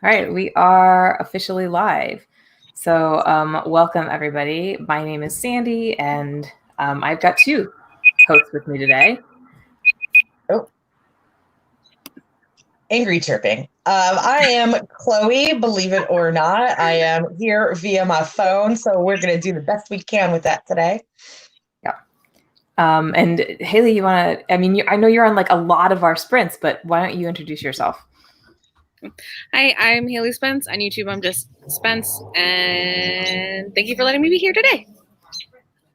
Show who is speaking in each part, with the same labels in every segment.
Speaker 1: All right, we are officially live. So, welcome everybody. My name is Sandy, and I've got two hosts with me today.
Speaker 2: Oh, angry chirping. I am Chloe, believe it or not. I am here via my phone, so we're going to do the best we can with that today.
Speaker 1: Yeah. And Haley, you want to, I know you're on like a lot of our sprints, but why don't you introduce yourself?
Speaker 3: Hi, I'm Haley Spence. On YouTube, I'm just Spence, and thank you for letting me be here today.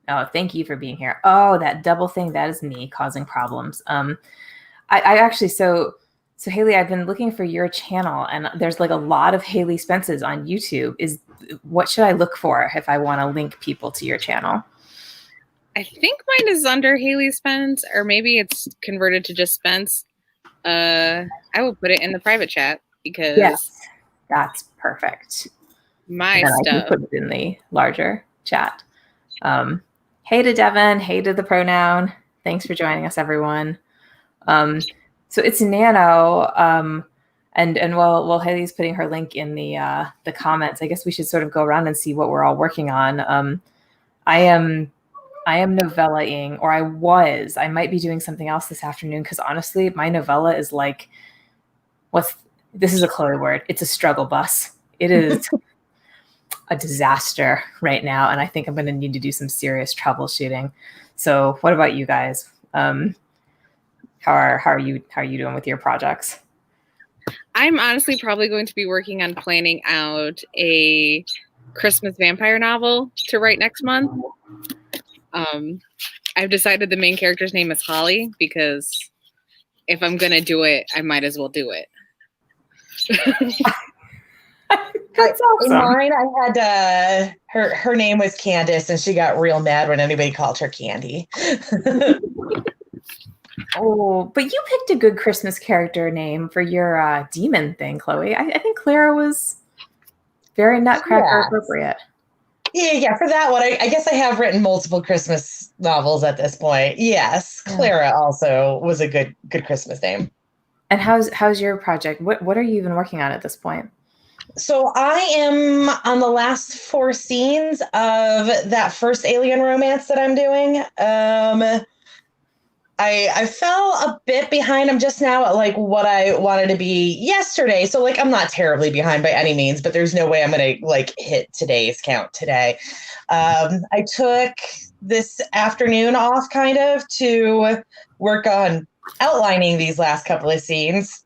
Speaker 1: Oh, thank you for being here. Oh, that double thing, that is me causing problems. I actually, so Haley, I've been looking for your channel, and there's like a lot of Haley Spences on YouTube. What should I look for if I want to link people to your channel?
Speaker 3: I think mine is under Haley Spence, or maybe it's converted to just Spence. I will put it in the private chat because
Speaker 1: yes, that's perfect.
Speaker 3: My
Speaker 1: then
Speaker 3: stuff.
Speaker 1: I can put it in the larger chat. Hey to Devin. Hey to the pronoun. Thanks for joining us, everyone. So it's Nano. And while Haley's putting her link in the comments, I guess we should sort of go around and see what we're all working on. I am novellaing, or I might be doing something else this afternoon, because honestly, my novella is like, this is a Chloe word. It's a struggle bus. It is a disaster right now, and I think I'm going to need to do some serious troubleshooting. So what about you guys? How are you doing with your projects?
Speaker 3: I'm honestly probably going to be working on planning out a Christmas vampire novel to write next month. I've decided the main character's name is Holly, because if I'm going to do it, I might as well do it.
Speaker 1: That's awesome.
Speaker 2: In mine, I had her name was Candace, and she got real mad when anybody called her Candy.
Speaker 1: Oh, but you picked a good Christmas character name for your demon thing, Chloe. I think Clara was very nutcracker appropriate.
Speaker 2: Yeah, for that one, I guess I have written multiple Christmas novels at this point. Yes, Clara also was a good Christmas name.
Speaker 1: And how's your project? What are you even working on at this point?
Speaker 2: So I am on the last 4 scenes of that first alien romance that I'm doing. I fell a bit behind. I'm just now at like what I wanted to be yesterday. So like I'm not terribly behind by any means, but there's no way I'm gonna like hit today's count today. I took this afternoon off kind of to work on outlining these last couple of scenes.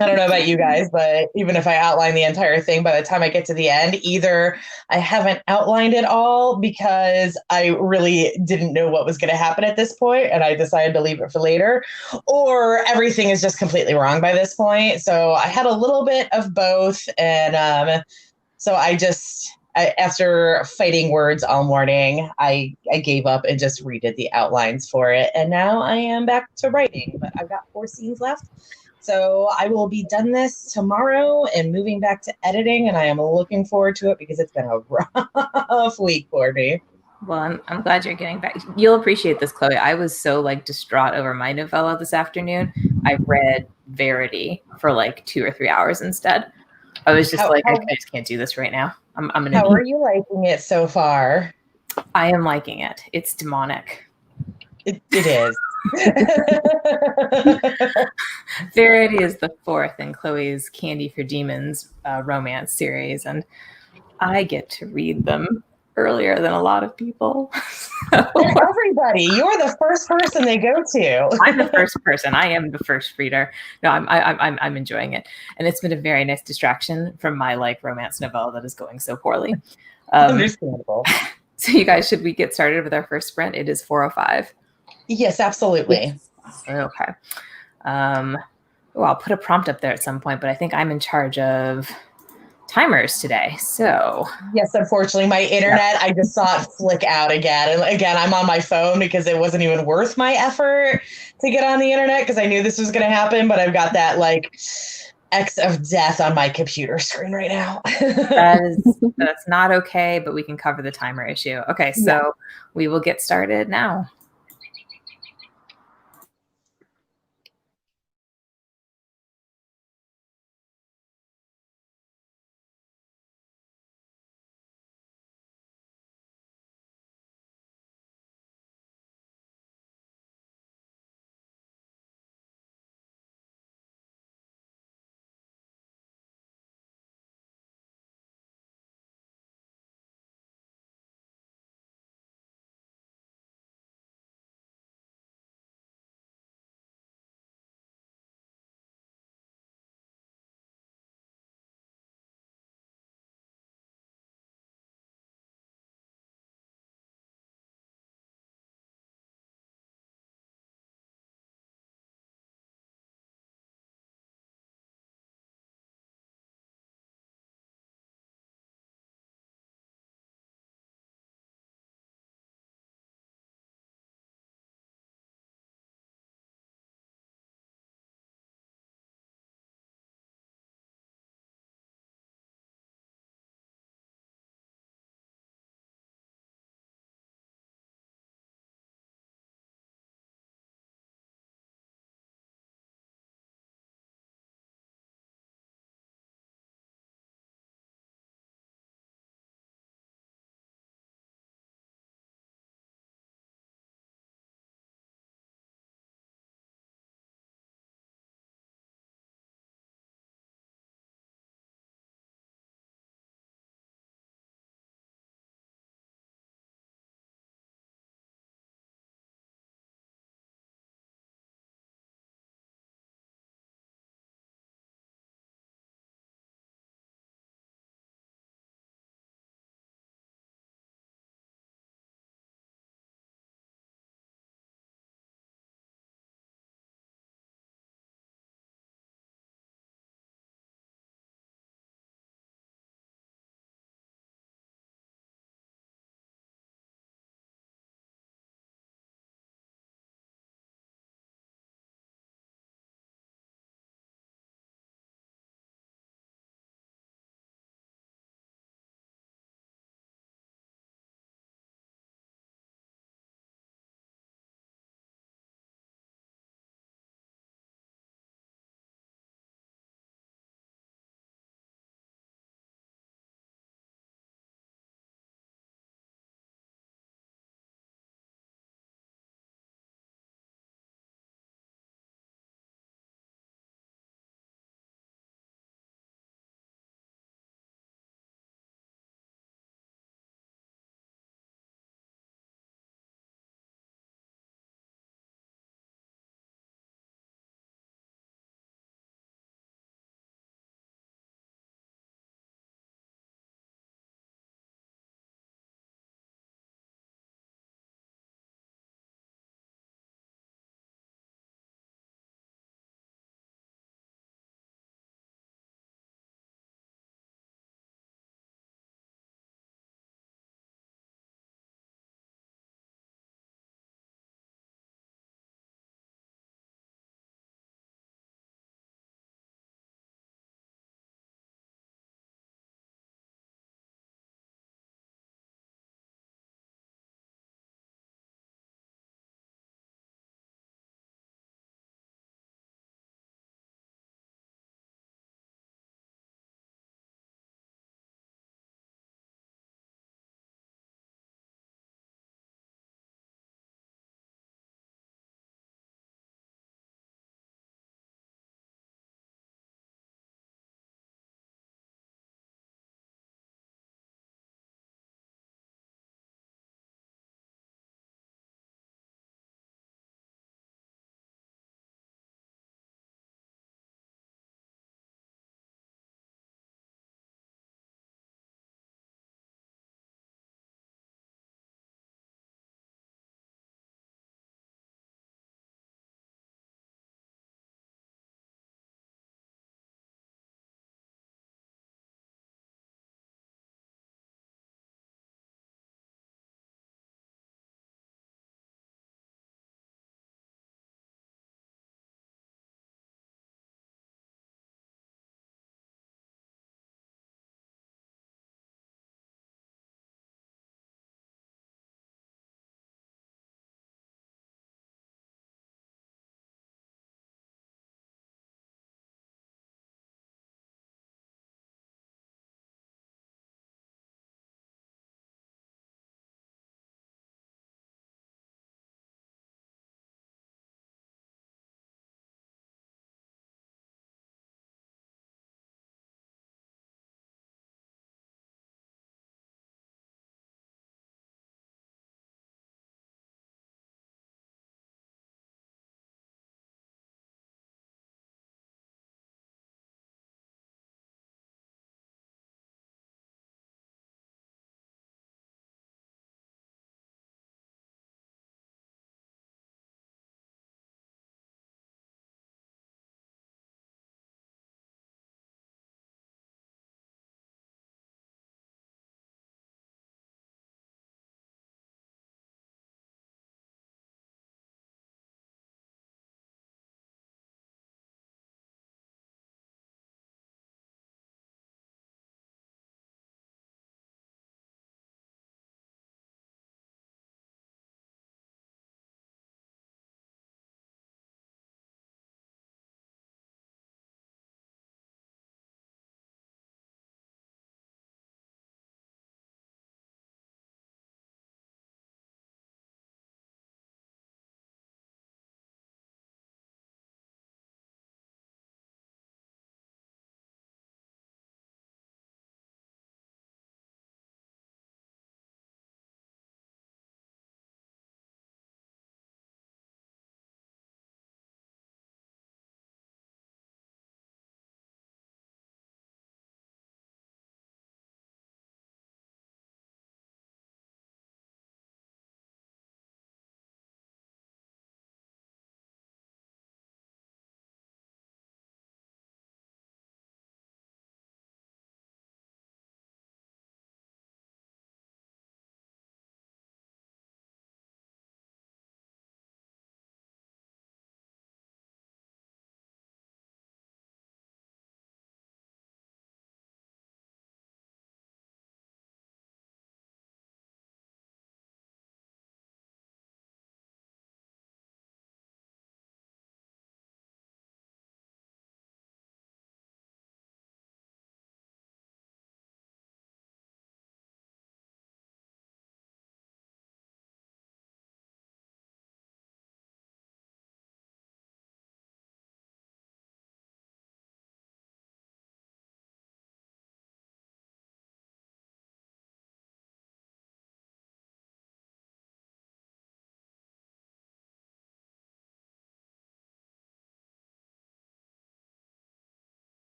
Speaker 2: I don't know about you guys, but even if I outline the entire thing, by the time I get to the end, either I haven't outlined it all because I really didn't know what was going to happen at this point and I decided to leave it for later, or everything is just completely wrong by this point. So I had a little bit of both. And so after fighting words all morning, I gave up and just redid the outlines for it. And now I am back to writing, but I've got 4 scenes left. So I will be done this tomorrow and moving back to editing, and I am looking forward to it because it's been a rough week for me.
Speaker 1: Well, I'm glad you're getting back. You'll appreciate this, Chloe. I was so like distraught over my novella this afternoon. I read Verity for like 2 or 3 hours instead. I was just I just can't do this right now.
Speaker 2: How are you liking it so far?
Speaker 1: I am liking it. It's demonic.
Speaker 2: It is.
Speaker 1: Verity is the 4th in Chloe's Candy for Demons romance series, and I get to read them earlier than a lot of people.
Speaker 2: And everybody, you're the first person they go to.
Speaker 1: I'm the first person. I am the first reader. No, I'm enjoying it, and it's been a very nice distraction from my like romance novella that is going so poorly.
Speaker 2: Understandable.
Speaker 1: So, you guys, should we get started with our first sprint? It is 4:05.
Speaker 2: Yes, absolutely.
Speaker 1: Yes. Okay. I'll put a prompt up there at some point, but I think I'm in charge of timers today. So
Speaker 2: yes, unfortunately, my internet, I just saw it flick out again. And again, I'm on my phone because it wasn't even worth my effort to get on the internet because I knew this was going to happen. But I've got that like X of death on my computer screen right now.
Speaker 1: That's not okay, but we can cover the timer issue. Okay, so we will get started now.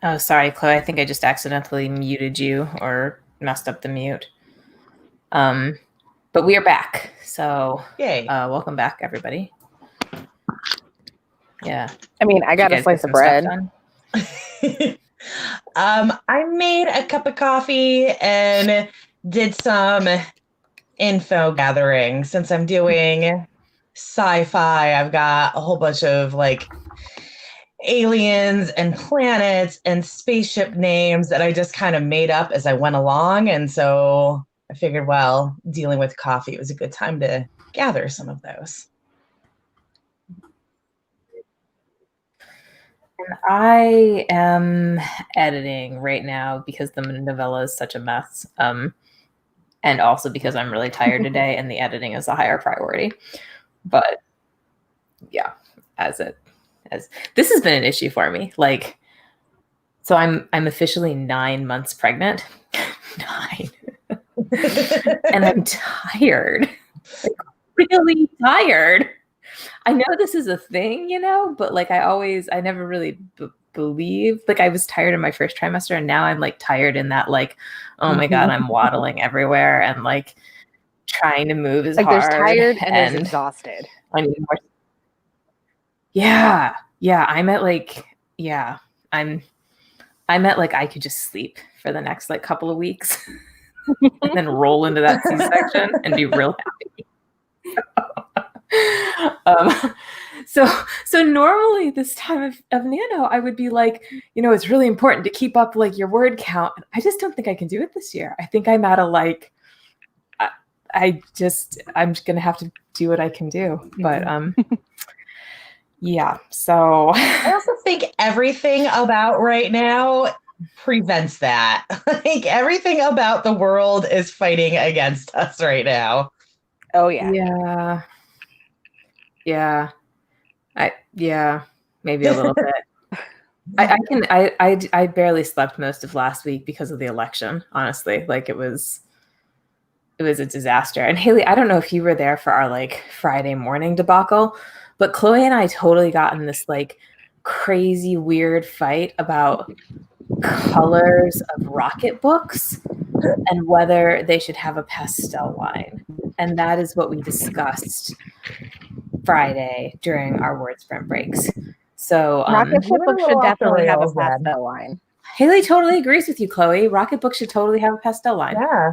Speaker 1: Oh, sorry, Chloe. I think I just accidentally muted you or messed up the mute. But we are back. So
Speaker 2: Yay.
Speaker 1: welcome back, everybody. Yeah.
Speaker 3: I mean, I got a slice of bread.
Speaker 2: I made a cup of coffee and did some info gathering. Since I'm doing sci-fi, I've got a whole bunch of like aliens and planets and spaceship names that I just kind of made up as I went along. And so I figured, well, dealing with coffee, it was a good time to gather some of those.
Speaker 1: And I am editing right now because the novella is such a mess. And also because I'm really tired today and the editing is a higher priority. But yeah, as this has been an issue for me. Like, so I'm officially 9 months pregnant. 9. And I'm tired. Like, really tired. I know this is a thing, you know, but like I never really believed. Like I was tired in my first trimester, and now I'm like tired in that like, oh my God, I'm waddling everywhere and like trying to move is
Speaker 3: like
Speaker 1: hard.
Speaker 3: There's tired and there's exhausted.
Speaker 1: I need more. Yeah. I'm at like, I'm at like I could just sleep for the next like couple of weeks and then roll into that C-section and be real happy. So normally this time of Nano, I would be like, you know, it's really important to keep up like your word count. I just don't think I can do it this year. I think I'm at a like, I'm just gonna have to do what I can do. But yeah. So
Speaker 2: I also think everything about right now prevents that. Like everything about the world is fighting against us right now.
Speaker 3: Oh yeah.
Speaker 1: Yeah. Maybe a little bit. I barely slept most of last week because of the election, honestly. Like it was a disaster. And Haley, I don't know if you were there for our like Friday morning debacle, but Chloe and I totally got in this like crazy weird fight about colors of rocket books and whether they should have a pastel line. And that is what we discussed Friday during our word sprint breaks. So
Speaker 3: Rocket book should definitely have a pastel line.
Speaker 1: Haley totally agrees with you, Chloe. Rocket book should totally have a pastel line.
Speaker 2: Yeah.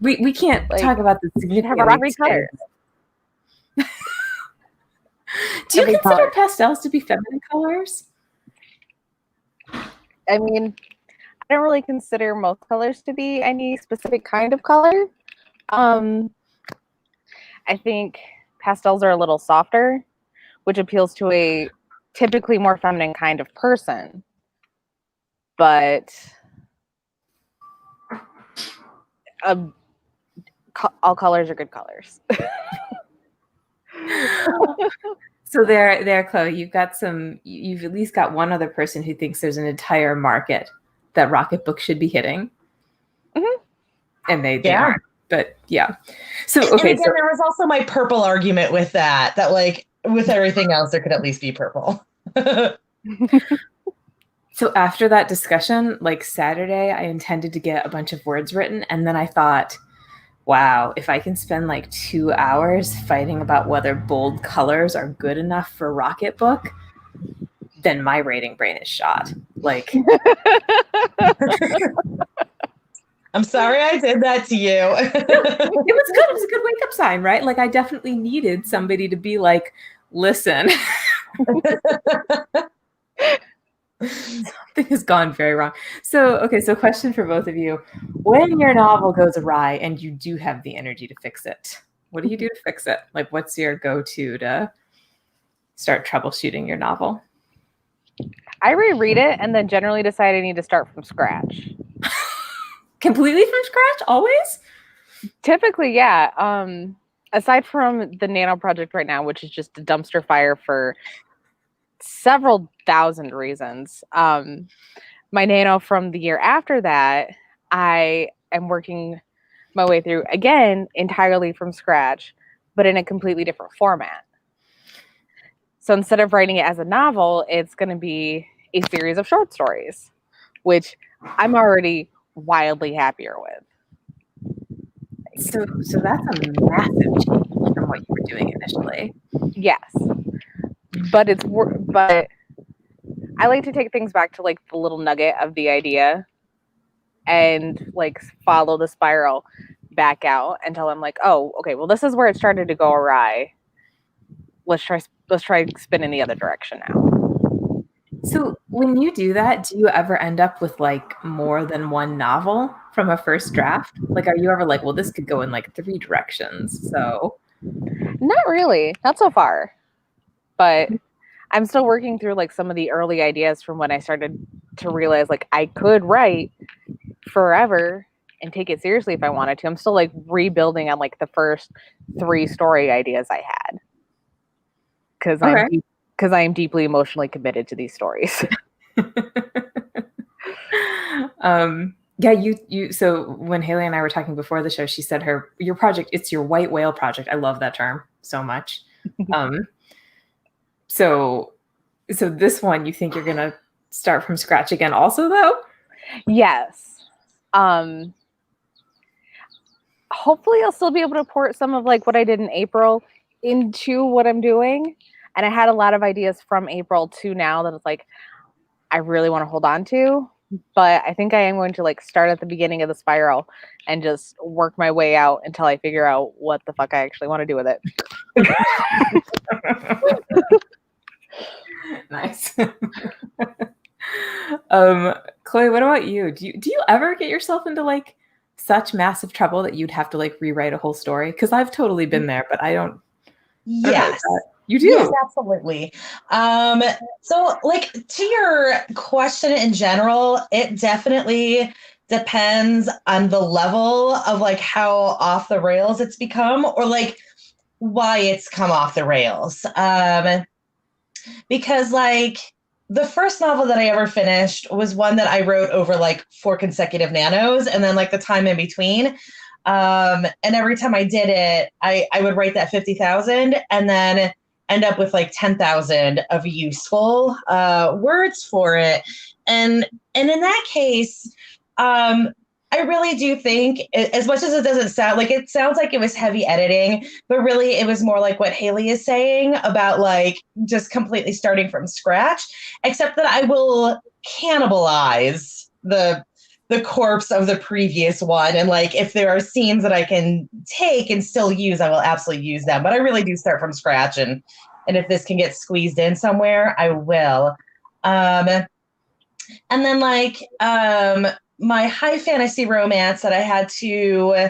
Speaker 1: We can't like, talk about the significant
Speaker 3: colors.
Speaker 1: Do you consider pastels to be feminine colors?
Speaker 3: I mean, I don't really consider most colors to be any specific kind of color. I think pastels are a little softer, which appeals to a typically more feminine kind of person. But all colors are good colors.
Speaker 1: So there, Chloe, you've at least got one other person who thinks there's an entire market that Rocketbook should be hitting. Mm-hmm. And they aren't. But yeah. So okay.
Speaker 2: And again, there was also my purple argument with that like with everything else, there could at least be purple.
Speaker 1: So after that discussion, like Saturday, I intended to get a bunch of words written. And then I thought, wow, if I can spend like 2 hours fighting about whether bold colors are good enough for Rocketbook, then my rating brain is shot. Like,
Speaker 2: I'm sorry I did that to you.
Speaker 1: It was good. It was a good wake-up sign, right? Like I definitely needed somebody to be like, listen. Something has gone very wrong. So question for both of you. When your novel goes awry and you do have the energy to fix it, what do you do to fix it? Like, what's your go-to to start troubleshooting your novel?
Speaker 3: I reread it and then generally decide I need to start from scratch.
Speaker 1: Completely from scratch? Always?
Speaker 3: Typically, yeah. Aside from the Nano project right now, which is just a dumpster fire for several thousand reasons. My Nano from the year after that, I am working my way through again entirely from scratch, but in a completely different format. So instead of writing it as a novel, it's going to be a series of short stories, which I'm already wildly happier with.
Speaker 1: So that's a massive change from what you were doing initially.
Speaker 3: Yes, but but I like to take things back to like the little nugget of the idea and like follow the spiral back out until I'm like, oh, okay, well, this is where it started to go awry. Let's try spinning the other direction now.
Speaker 1: So when you do that, do you ever end up with like more than one novel from a first draft? Like, are you ever like, well, this could go in like 3 directions? So
Speaker 3: not really, not so far, but I'm still working through like some of the early ideas from when I started to realize like I could write forever and take it seriously if I wanted to. I'm still like rebuilding on like the first 3 story ideas I had because I am deeply emotionally committed to these stories.
Speaker 1: Yeah, you so when Haley and I were talking before the show, she said your project, it's your white whale project. I love that term so much. So this one, you think you're gonna start from scratch again also, though?
Speaker 3: Yes. Hopefully I'll still be able to port some of like what I did in April into what I'm doing. And I had a lot of ideas from April to now that it's like I really want to hold on to. But I think I am going to like start at the beginning of the spiral and just work my way out until I figure out what the fuck I actually want to do with it.
Speaker 1: Nice. Chloe, what about you? Do you ever get yourself into like such massive trouble that you'd have to like rewrite a whole story? Because I've totally been there, but I don't.
Speaker 2: Yes.
Speaker 1: You do?
Speaker 2: Yes, absolutely. So like to your question in general, it definitely depends on the level of like how off the rails it's become or like why it's come off the rails. Because like the first novel that I ever finished was one that I wrote over like 4 consecutive nanos and then like the time in between. And every time I did it, I would write that 50,000 and then end up with like 10,000 of useful words for it. And in that case, I really do think, as much as it doesn't sound like, it sounds like it was heavy editing, but really it was more like what Haley is saying about like just completely starting from scratch, except that I will cannibalize the corpse of the previous one. And like, if there are scenes that I can take and still use, I will absolutely use them. But I really do start from scratch. And if this can get squeezed in somewhere, I will. And then like my high fantasy romance that I had to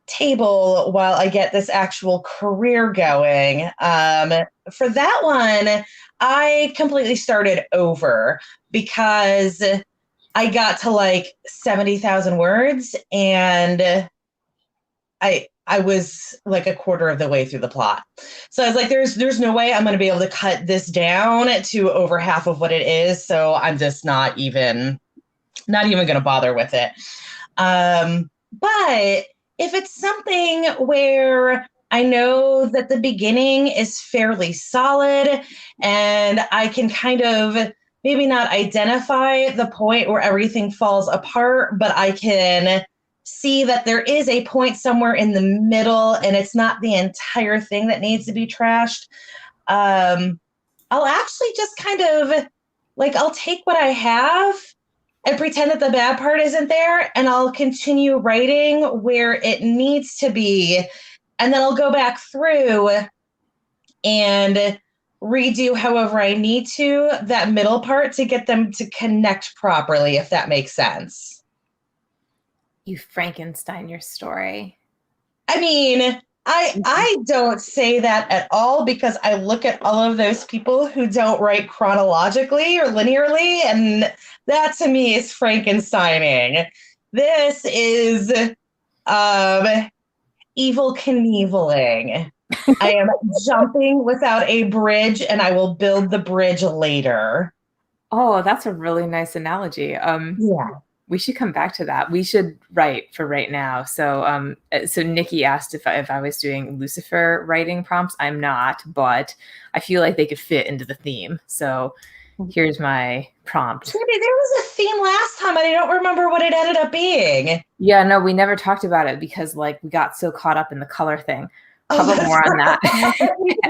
Speaker 2: table while I get this actual career going. For that one, I completely started over because I got to like 70,000 words and I was like a quarter of the way through the plot. So I was like, there's no way I'm going to be able to cut this down to over half of what it is. So I'm just not even going to bother with it. But if it's something where I know that the beginning is fairly solid and I can kind of maybe not identify the point where everything falls apart, but I can see that there is a point somewhere in the middle and it's not the entire thing that needs to be trashed. I'll actually just kind of like, I'll take what I have and pretend that the bad part isn't there, and I'll continue writing where it needs to be. And then I'll go back through and redo however I need to that middle part to get them to connect properly, if that makes sense.
Speaker 1: You Frankenstein your story.
Speaker 2: I mean, I don't say that at all because I look at all of those people who don't write chronologically or linearly, and that to me is Frankensteining. This is evil Knieveling. I am jumping without a bridge, and I will build the bridge later.
Speaker 1: Oh, that's a really nice analogy.
Speaker 2: Yeah.
Speaker 1: We should come back to that. We should write for right now. So Nikki asked if I was doing Lucifer writing prompts. I'm not, but I feel like they could fit into the theme. So Here's my prompt.
Speaker 2: There was a theme last time, and I don't remember what it ended up being.
Speaker 1: Yeah, no, we never talked about it because like we got so caught up in the color thing. How about more on that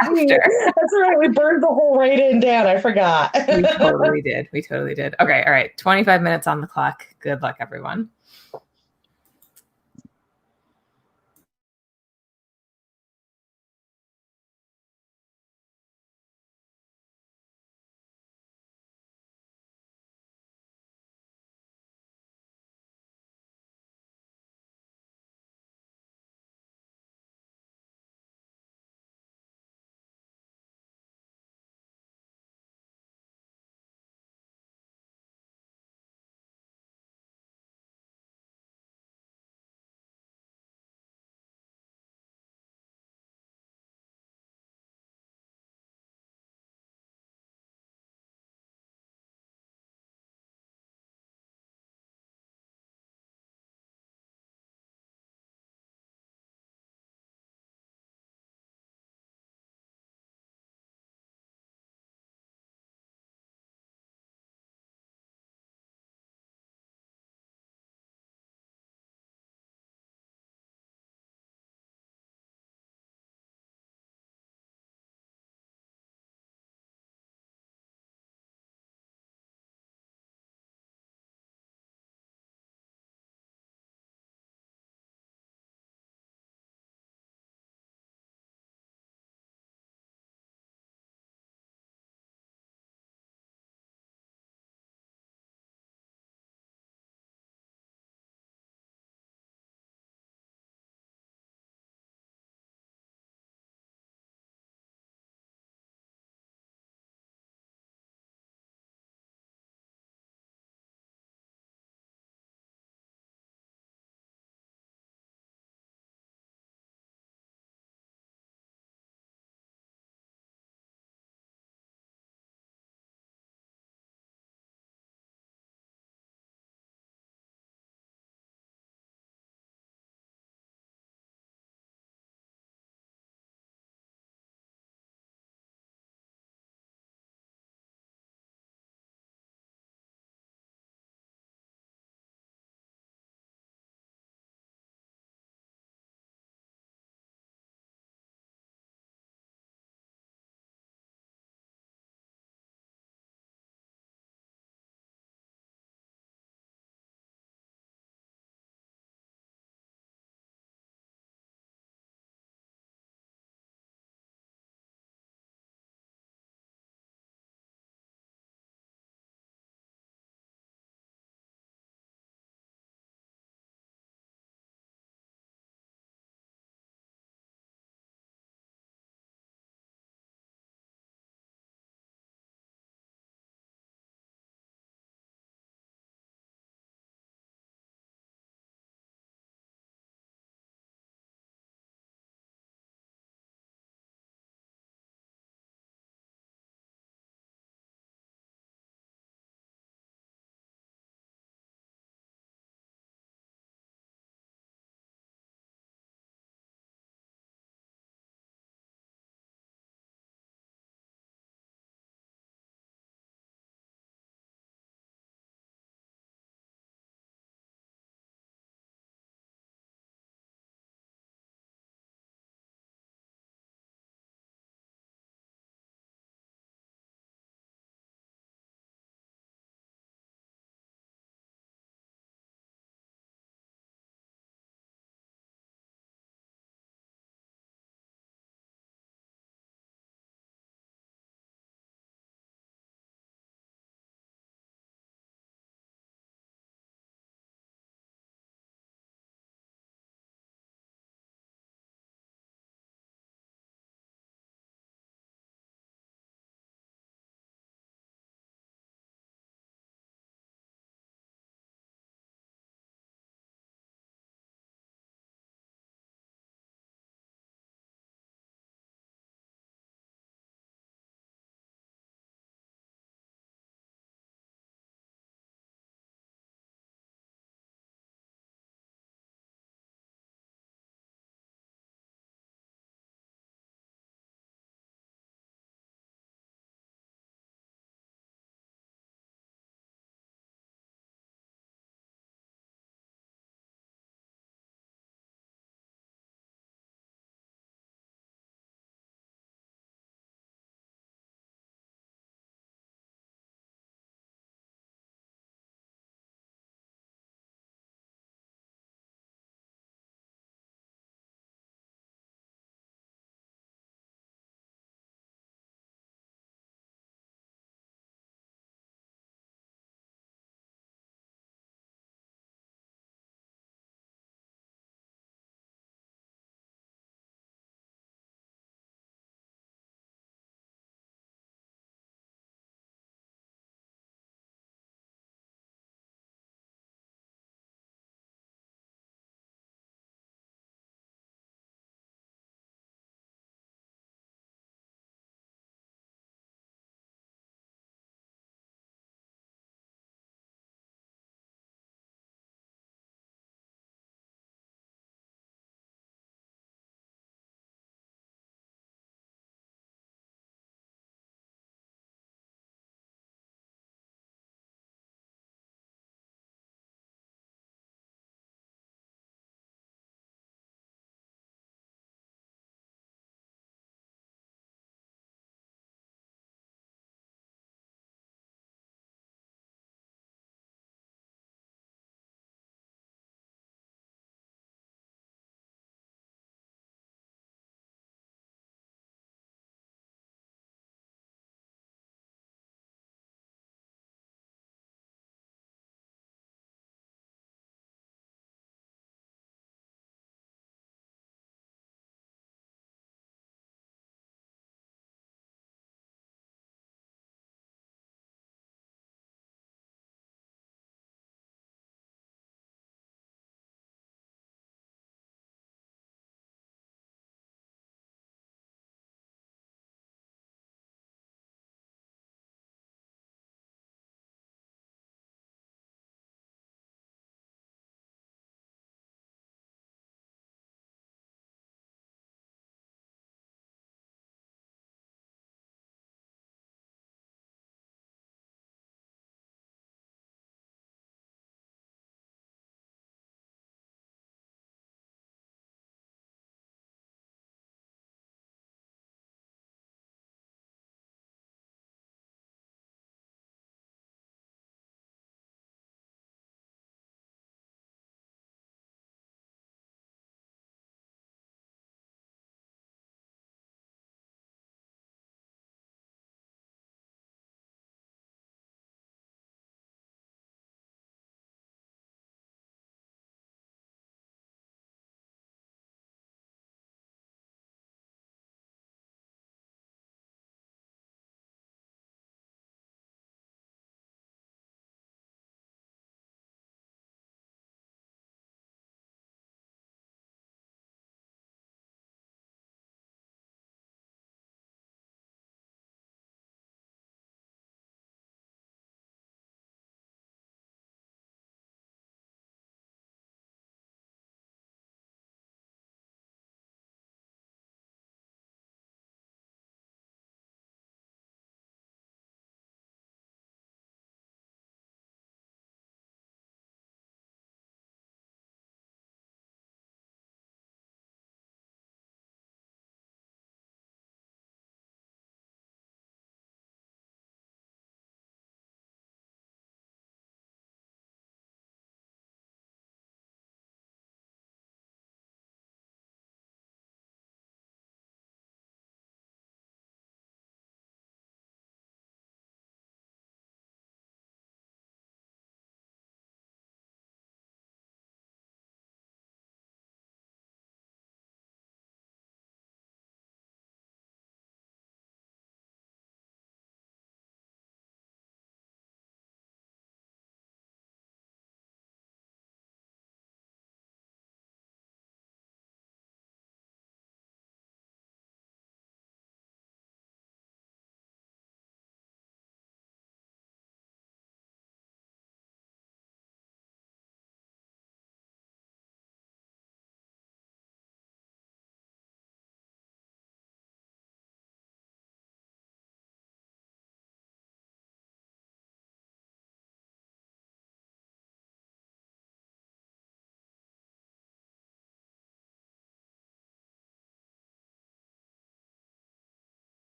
Speaker 1: after?
Speaker 2: That's right. We burned the whole write-in down. I forgot.
Speaker 1: We totally did. We totally did. Okay, all right. 25 minutes on the clock. Good luck, everyone.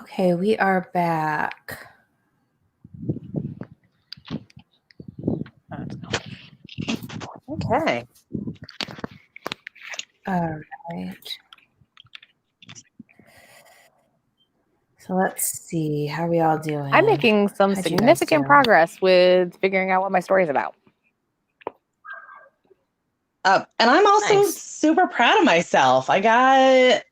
Speaker 1: Okay, we are back.
Speaker 2: Okay.
Speaker 1: All right. So let's see. How are we all doing?
Speaker 3: I'm making some
Speaker 1: How'd you guys
Speaker 3: significant
Speaker 1: do?
Speaker 3: progress with figuring out what my story is about.
Speaker 2: And I'm also
Speaker 1: Nice.
Speaker 2: super proud of myself. I got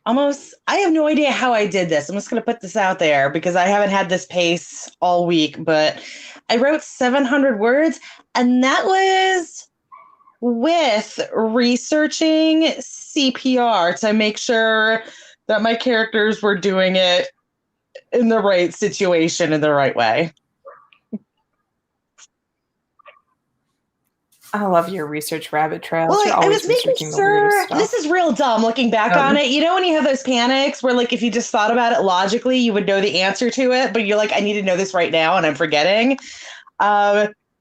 Speaker 2: I have no idea how I did this. I'm just going to put this out there because I haven't had this pace all week, but I wrote 700 words, and that was with researching CPR to make sure that my characters were doing it in the right situation in the right way.
Speaker 1: I love your research rabbit trails.
Speaker 2: Well,
Speaker 1: You're
Speaker 2: I
Speaker 1: always
Speaker 2: was making
Speaker 1: researching the weirdest
Speaker 2: sure
Speaker 1: stuff.
Speaker 2: this is real dumb looking back on it. You know, when you have those panics where, like, if you just thought about it logically, you would know the answer to it, but you're like, I need to know this right now, and I'm forgetting.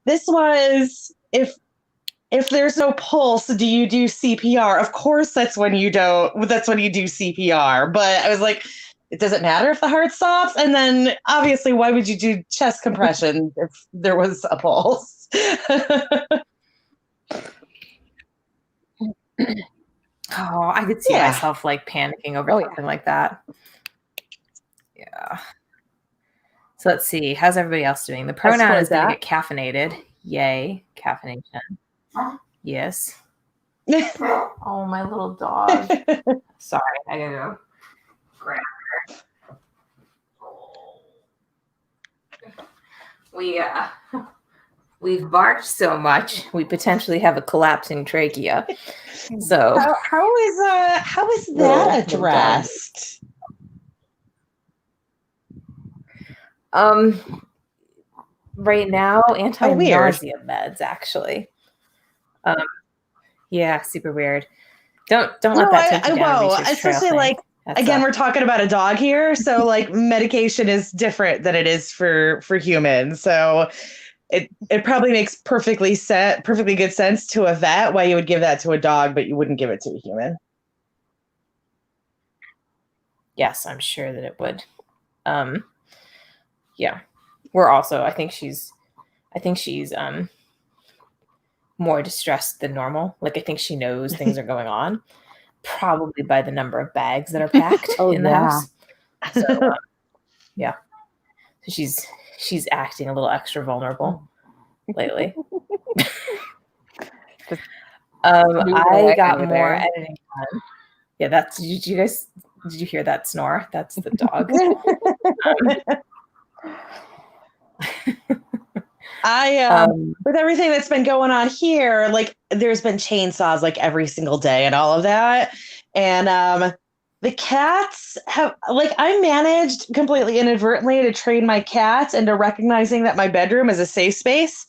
Speaker 2: This was if there's no pulse, do you do CPR? Of course, that's when you don't. That's when you do CPR. But I was like, it doesn't matter if the heart stops. And then obviously, why would you do chest compression if there was a pulse?
Speaker 1: Oh, I could see myself like panicking over something like that. Yeah. So let's see. How's everybody else doing? The pronoun is going to get caffeinated. Yay, caffeination. Yes. Oh, my little dog. Sorry, I gotta go grab her. We've barked so much, we potentially have a collapsing trachea. So
Speaker 2: how is that addressed?
Speaker 1: Right now, anti-nausea meds, actually. Yeah, super weird. Don't let that take you down a research trail.
Speaker 2: Especially like again, we're talking about a dog here, so like medication is different than it is for humans. So it probably makes perfectly good sense to a vet why you would give that to a dog, but you wouldn't give it to a human.
Speaker 1: Yes, I'm sure that it would. Yeah, we're also. I think she's more distressed than normal. Like, I think she knows things are going on, probably by the number of bags that are packed in the house. So, yeah. So she's acting a little extra vulnerable lately. I got more editing done. Yeah, did you hear that snore? That's the dog.
Speaker 2: With everything that's been going on here, like there's been chainsaws like every single day and all of that. And the cats have, like, I managed completely inadvertently to train my cats into recognizing that my bedroom is a safe space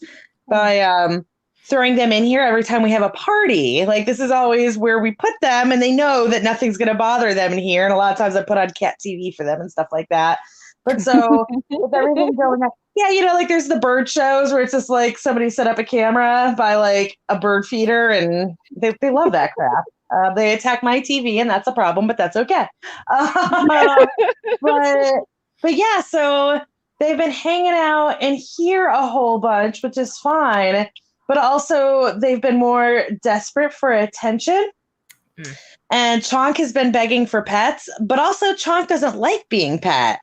Speaker 2: by throwing them in here every time we have a party. Like, this is always where we put them, and they know that nothing's going to bother them in here. And a lot of times I put on cat TV for them and stuff like that. But so with everything going on, yeah, you know, like there's the bird shows where it's just like somebody set up a camera by like a bird feeder, and they love that crap. They attack my TV, and that's a problem, but that's okay. But yeah, so they've been hanging out in here a whole bunch, which is fine. But also, they've been more desperate for attention. And Chonk has been begging for pets, but also Chonk doesn't like being pet.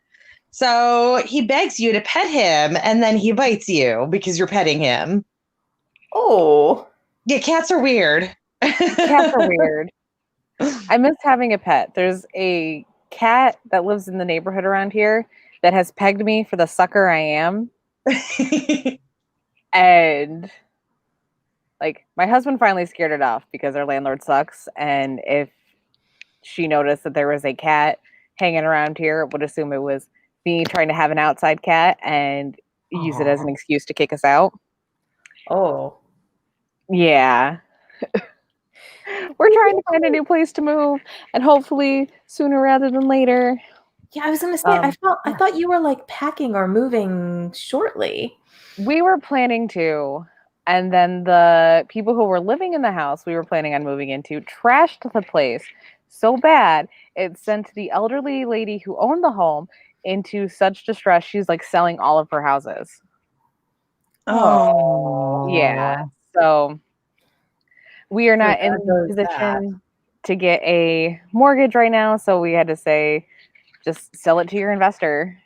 Speaker 2: So he begs you to pet him, and then he bites you because you're petting him.
Speaker 1: Oh.
Speaker 2: Yeah, cats are weird.
Speaker 3: Cats are weird. I miss having a pet. There's a cat that lives in the neighborhood around here that has pegged me for the sucker I am. And like, my husband finally scared it off because our landlord sucks. And if she noticed that there was a cat hanging around here, would assume it was me trying to have an outside cat and use it as an excuse to kick us out.
Speaker 1: Oh.
Speaker 3: Yeah. We're trying to find a new place to move, and hopefully sooner rather than later.
Speaker 1: Yeah, I was gonna say, I thought you were like packing or moving shortly.
Speaker 3: We were planning to, and then the people who were living in the house we were planning on moving into trashed the place so bad it sent the elderly lady who owned the home into such distress. She's like selling all of her houses.
Speaker 2: Oh,
Speaker 3: Yeah. So we are not
Speaker 2: there
Speaker 3: in
Speaker 2: goes
Speaker 3: position to get a mortgage right now. So we had to say, just sell it to your investor.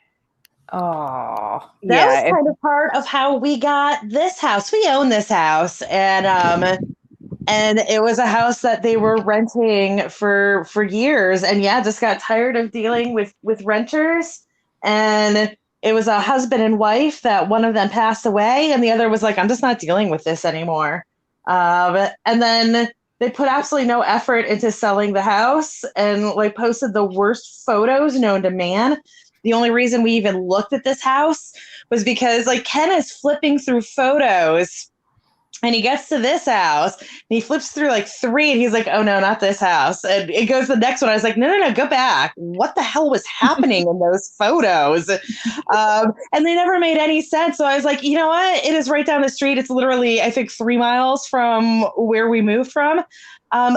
Speaker 1: Oh,
Speaker 2: that was
Speaker 3: Yeah.
Speaker 2: kind of part of how we got this house. We own this house, and it was a house that they were renting for years, and yeah, just got tired of dealing with renters. And it was a husband and wife that one of them passed away, and the other was like, I'm just not dealing with this anymore. And then they put absolutely no effort into selling the house, and like posted the worst photos known to man. The only reason we even looked at this house was because like Ken is flipping through photos, and he gets to this house and he flips through like three, and he's like, oh no, not this house. And it goes to the next one. I was like, no, go back. What the hell was happening in those photos? And they never made any sense. So I was like, you know what? It is right down the street. It's literally, I think, 3 miles from where we moved from.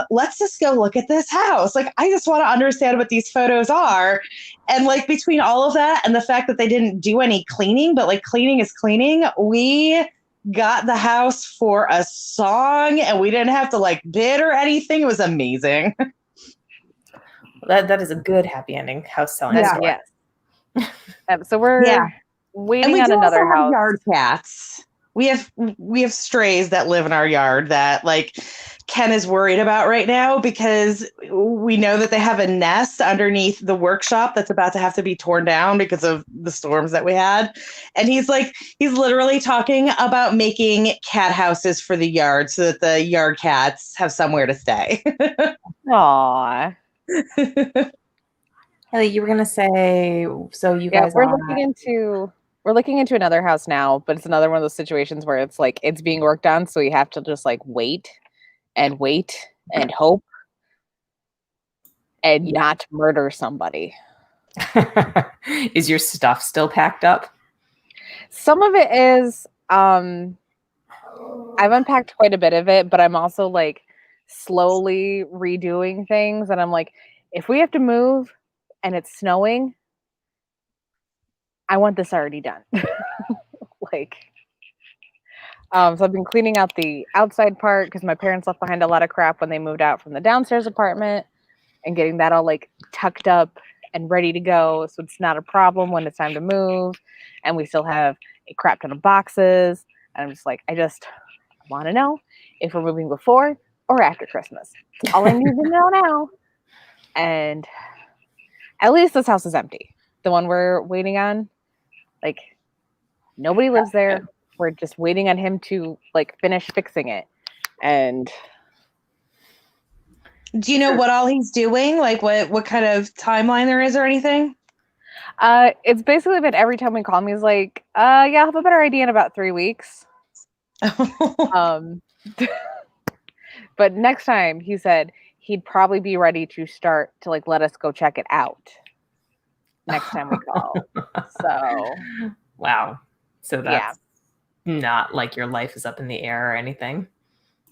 Speaker 2: Let's just go look at this house. Like, I just want to understand what these photos are. And like between all of that and the fact that they didn't do any cleaning, but like cleaning is cleaning, we got the house for a song, and we didn't have to like bid or anything. It was amazing.
Speaker 1: that is a good happy ending house selling
Speaker 2: Yeah.
Speaker 1: story.
Speaker 3: Yes. So we're waiting
Speaker 2: And we
Speaker 3: on
Speaker 2: do also
Speaker 3: another
Speaker 2: have
Speaker 3: house.
Speaker 2: yard cats. We have strays that live in our yard that like Ken is worried about right now, because we know that they have a nest underneath the workshop that's about to have to be torn down because of the storms that we had. And he's literally talking about making cat houses for the yard so that the yard cats have somewhere to stay.
Speaker 3: Aww.
Speaker 1: Haley, you were gonna say, so you guys
Speaker 3: we're
Speaker 1: are
Speaker 3: looking into another house now, but it's another one of those situations where it's like it's being worked on, so you have to just like wait and hope and not murder somebody.
Speaker 1: Is your stuff still packed up?
Speaker 3: Some of it is. I've unpacked quite a bit of it, but I'm also like slowly redoing things, and I'm like, if we have to move and it's snowing, I want this already done. Like, so I've been cleaning out the outside part because my parents left behind a lot of crap when they moved out from the downstairs apartment, and getting that all like tucked up and ready to go, so it's not a problem when it's time to move. And we still have a crap ton of boxes, and I'm just like, I just want to know if we're moving before or after Christmas. That's all I need to know now. And at least this house is empty. The one we're waiting on, like, nobody lives there. We're just waiting on him to like finish fixing it. And
Speaker 2: Do you know what all he's doing? Like what kind of timeline there is or anything?
Speaker 3: it's basically been every time we call him, he's like, yeah, I'll have a better idea in about 3 weeks. But next time he said he'd probably be ready to start to like let us go check it out next time we call. So
Speaker 1: Wow. So that's not like your life is up in the air or anything.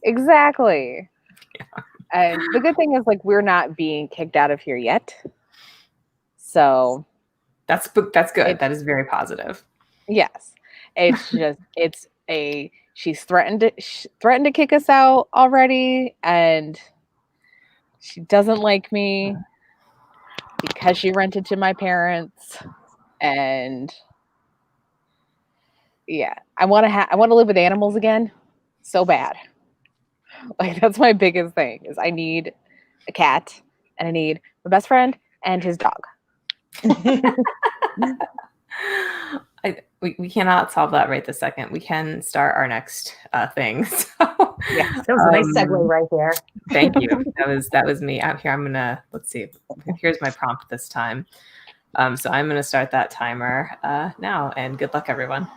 Speaker 3: Exactly. Yeah. And the good thing is like we're not being kicked out of here yet. So
Speaker 1: that's good. That is very positive.
Speaker 3: Yes. It's just she's threatened to kick us out already, and she doesn't like me because she rented to my parents. And yeah, I want to live with animals again so bad. Like, that's my biggest thing is I need a cat, and I need my best friend and his dog.
Speaker 1: We cannot solve that right this second. We can start our next thing. So,
Speaker 2: yeah, that was a nice segue right there.
Speaker 1: Thank you. That was me. Out here, I'm gonna, let's see. Here's my prompt this time. So I'm gonna start that timer now, and good luck, everyone.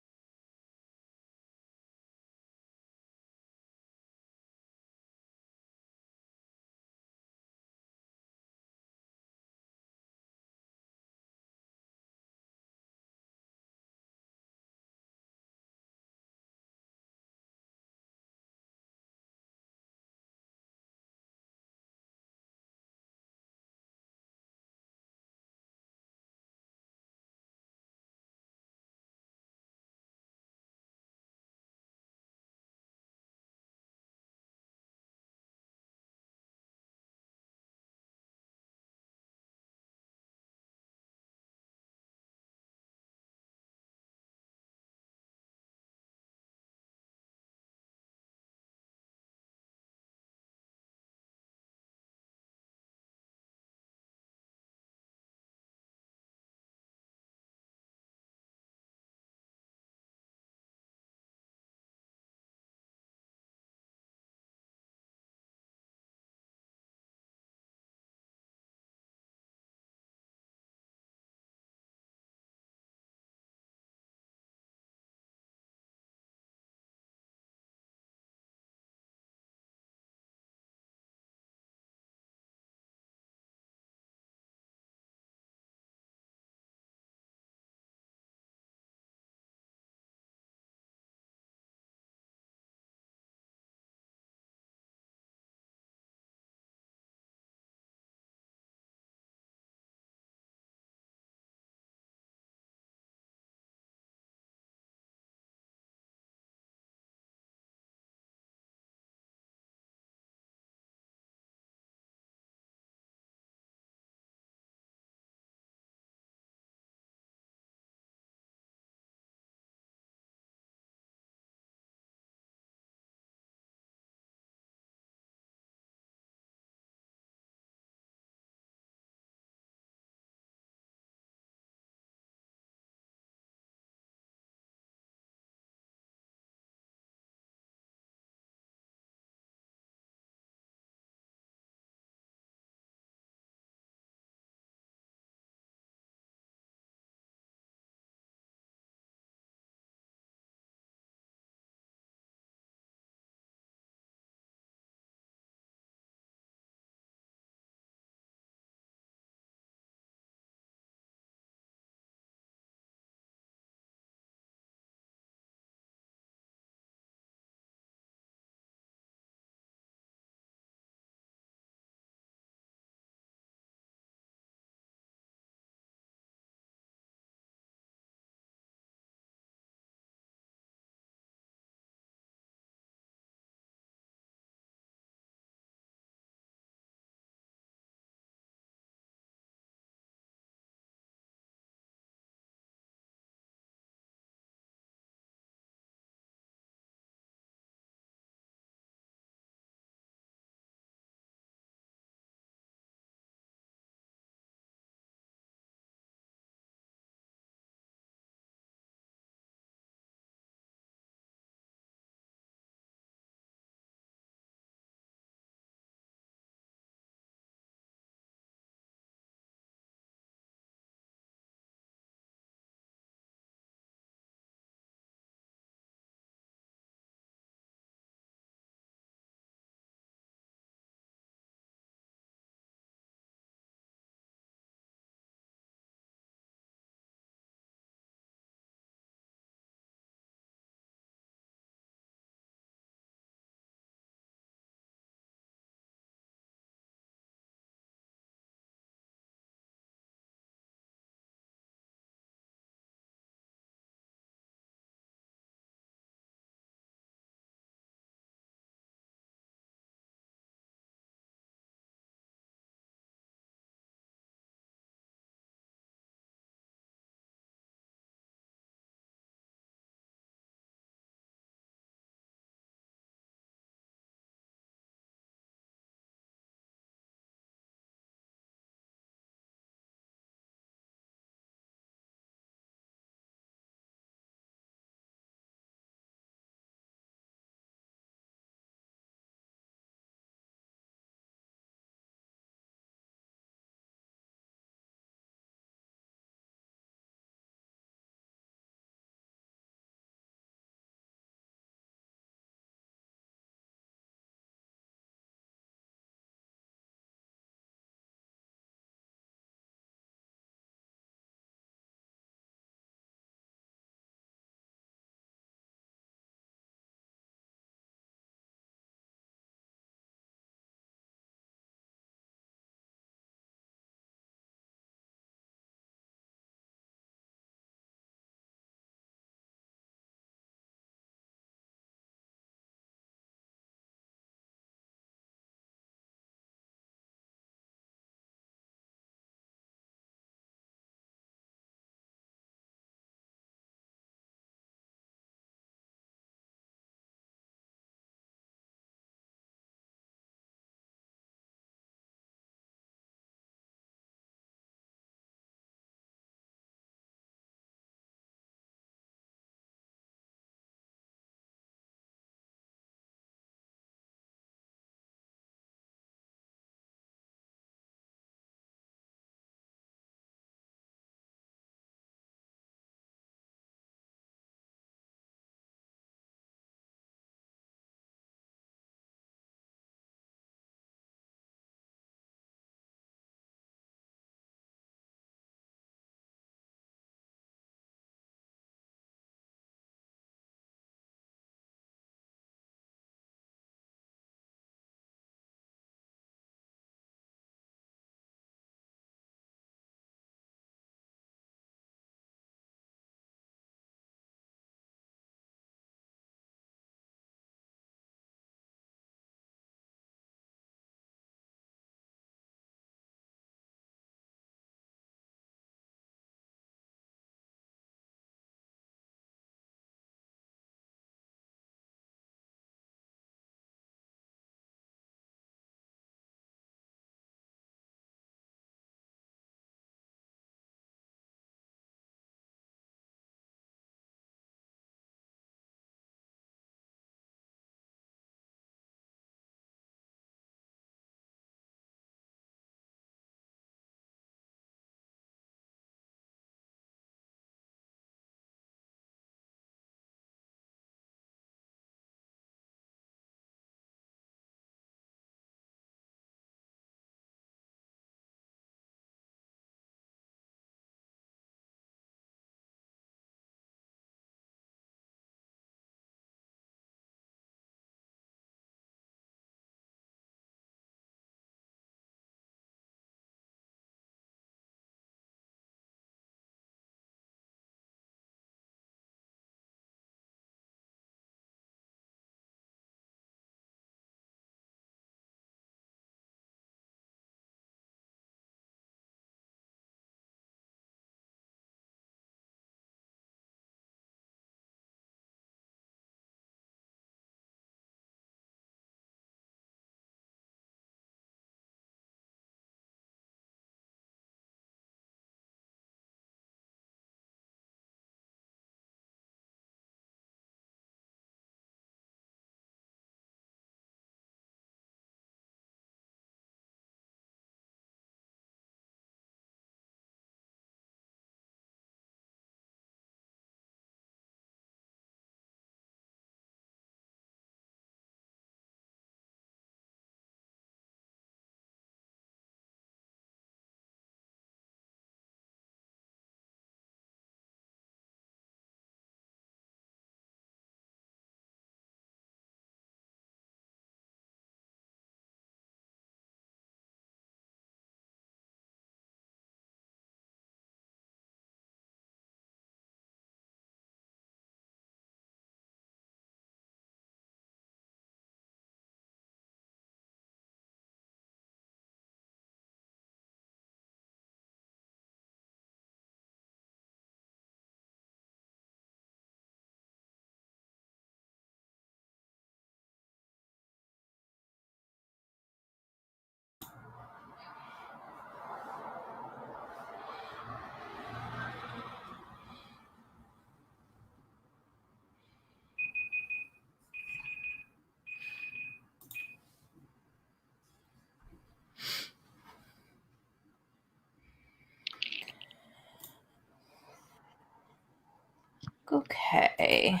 Speaker 1: Okay.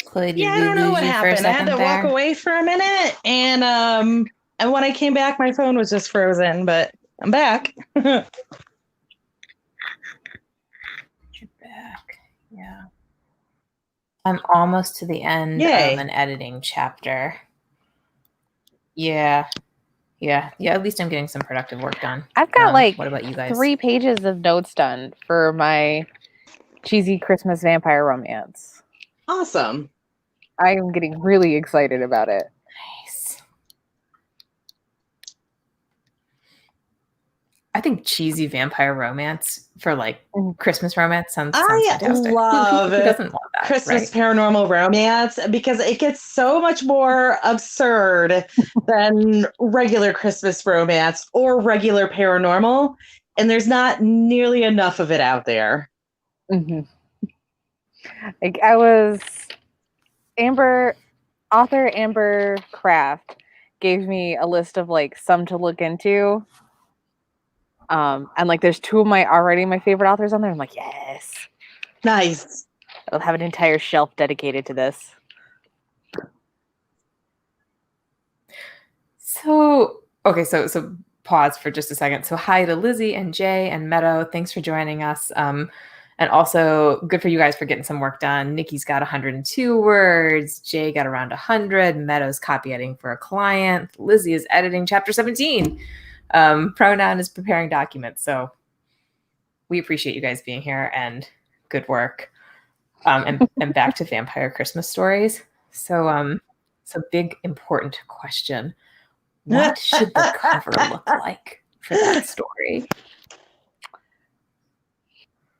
Speaker 1: Chloe, did
Speaker 2: Yeah, I
Speaker 1: we
Speaker 2: don't know
Speaker 1: lose
Speaker 2: what
Speaker 1: you for a
Speaker 2: happened. I had
Speaker 1: second
Speaker 2: to
Speaker 1: there?
Speaker 2: walk away for a minute, and when I came back, my phone was just frozen. But I'm back.
Speaker 1: You're back. Yeah. I'm almost to the end
Speaker 2: Yay.
Speaker 1: of an editing chapter. Yeah. At least I'm getting some productive work done.
Speaker 3: I've got like
Speaker 1: what about you guys?
Speaker 3: 3 pages of notes done for my cheesy Christmas vampire romance.
Speaker 2: Awesome.
Speaker 3: I am getting really excited about it.
Speaker 1: Nice. I think cheesy vampire romance for like Christmas romance sounds fantastic.
Speaker 2: Love
Speaker 1: Who doesn't want that?
Speaker 2: Christmas
Speaker 1: right?
Speaker 2: paranormal romance because it gets so much more absurd than regular Christmas romance or regular paranormal, and there's not nearly enough of it out there.
Speaker 3: Mm-hmm. Like author Amber Kraft gave me a list of like some to look into. And like there's 2 of my favorite authors on there. I'm like, yes.
Speaker 2: Nice.
Speaker 3: I'll have an entire shelf dedicated to this.
Speaker 1: So pause for just a second. So hi to Lizzie and Jay and Meadow. Thanks for joining us. And also good for you guys for getting some work done. Nikki's got 102 words. Jay got around 100. Meadow's copy editing for a client. Lizzie is editing chapter 17. Pronoun is preparing documents. So we appreciate you guys being here and good work. And back to vampire Christmas stories. So big important question. What should the cover look like for that story?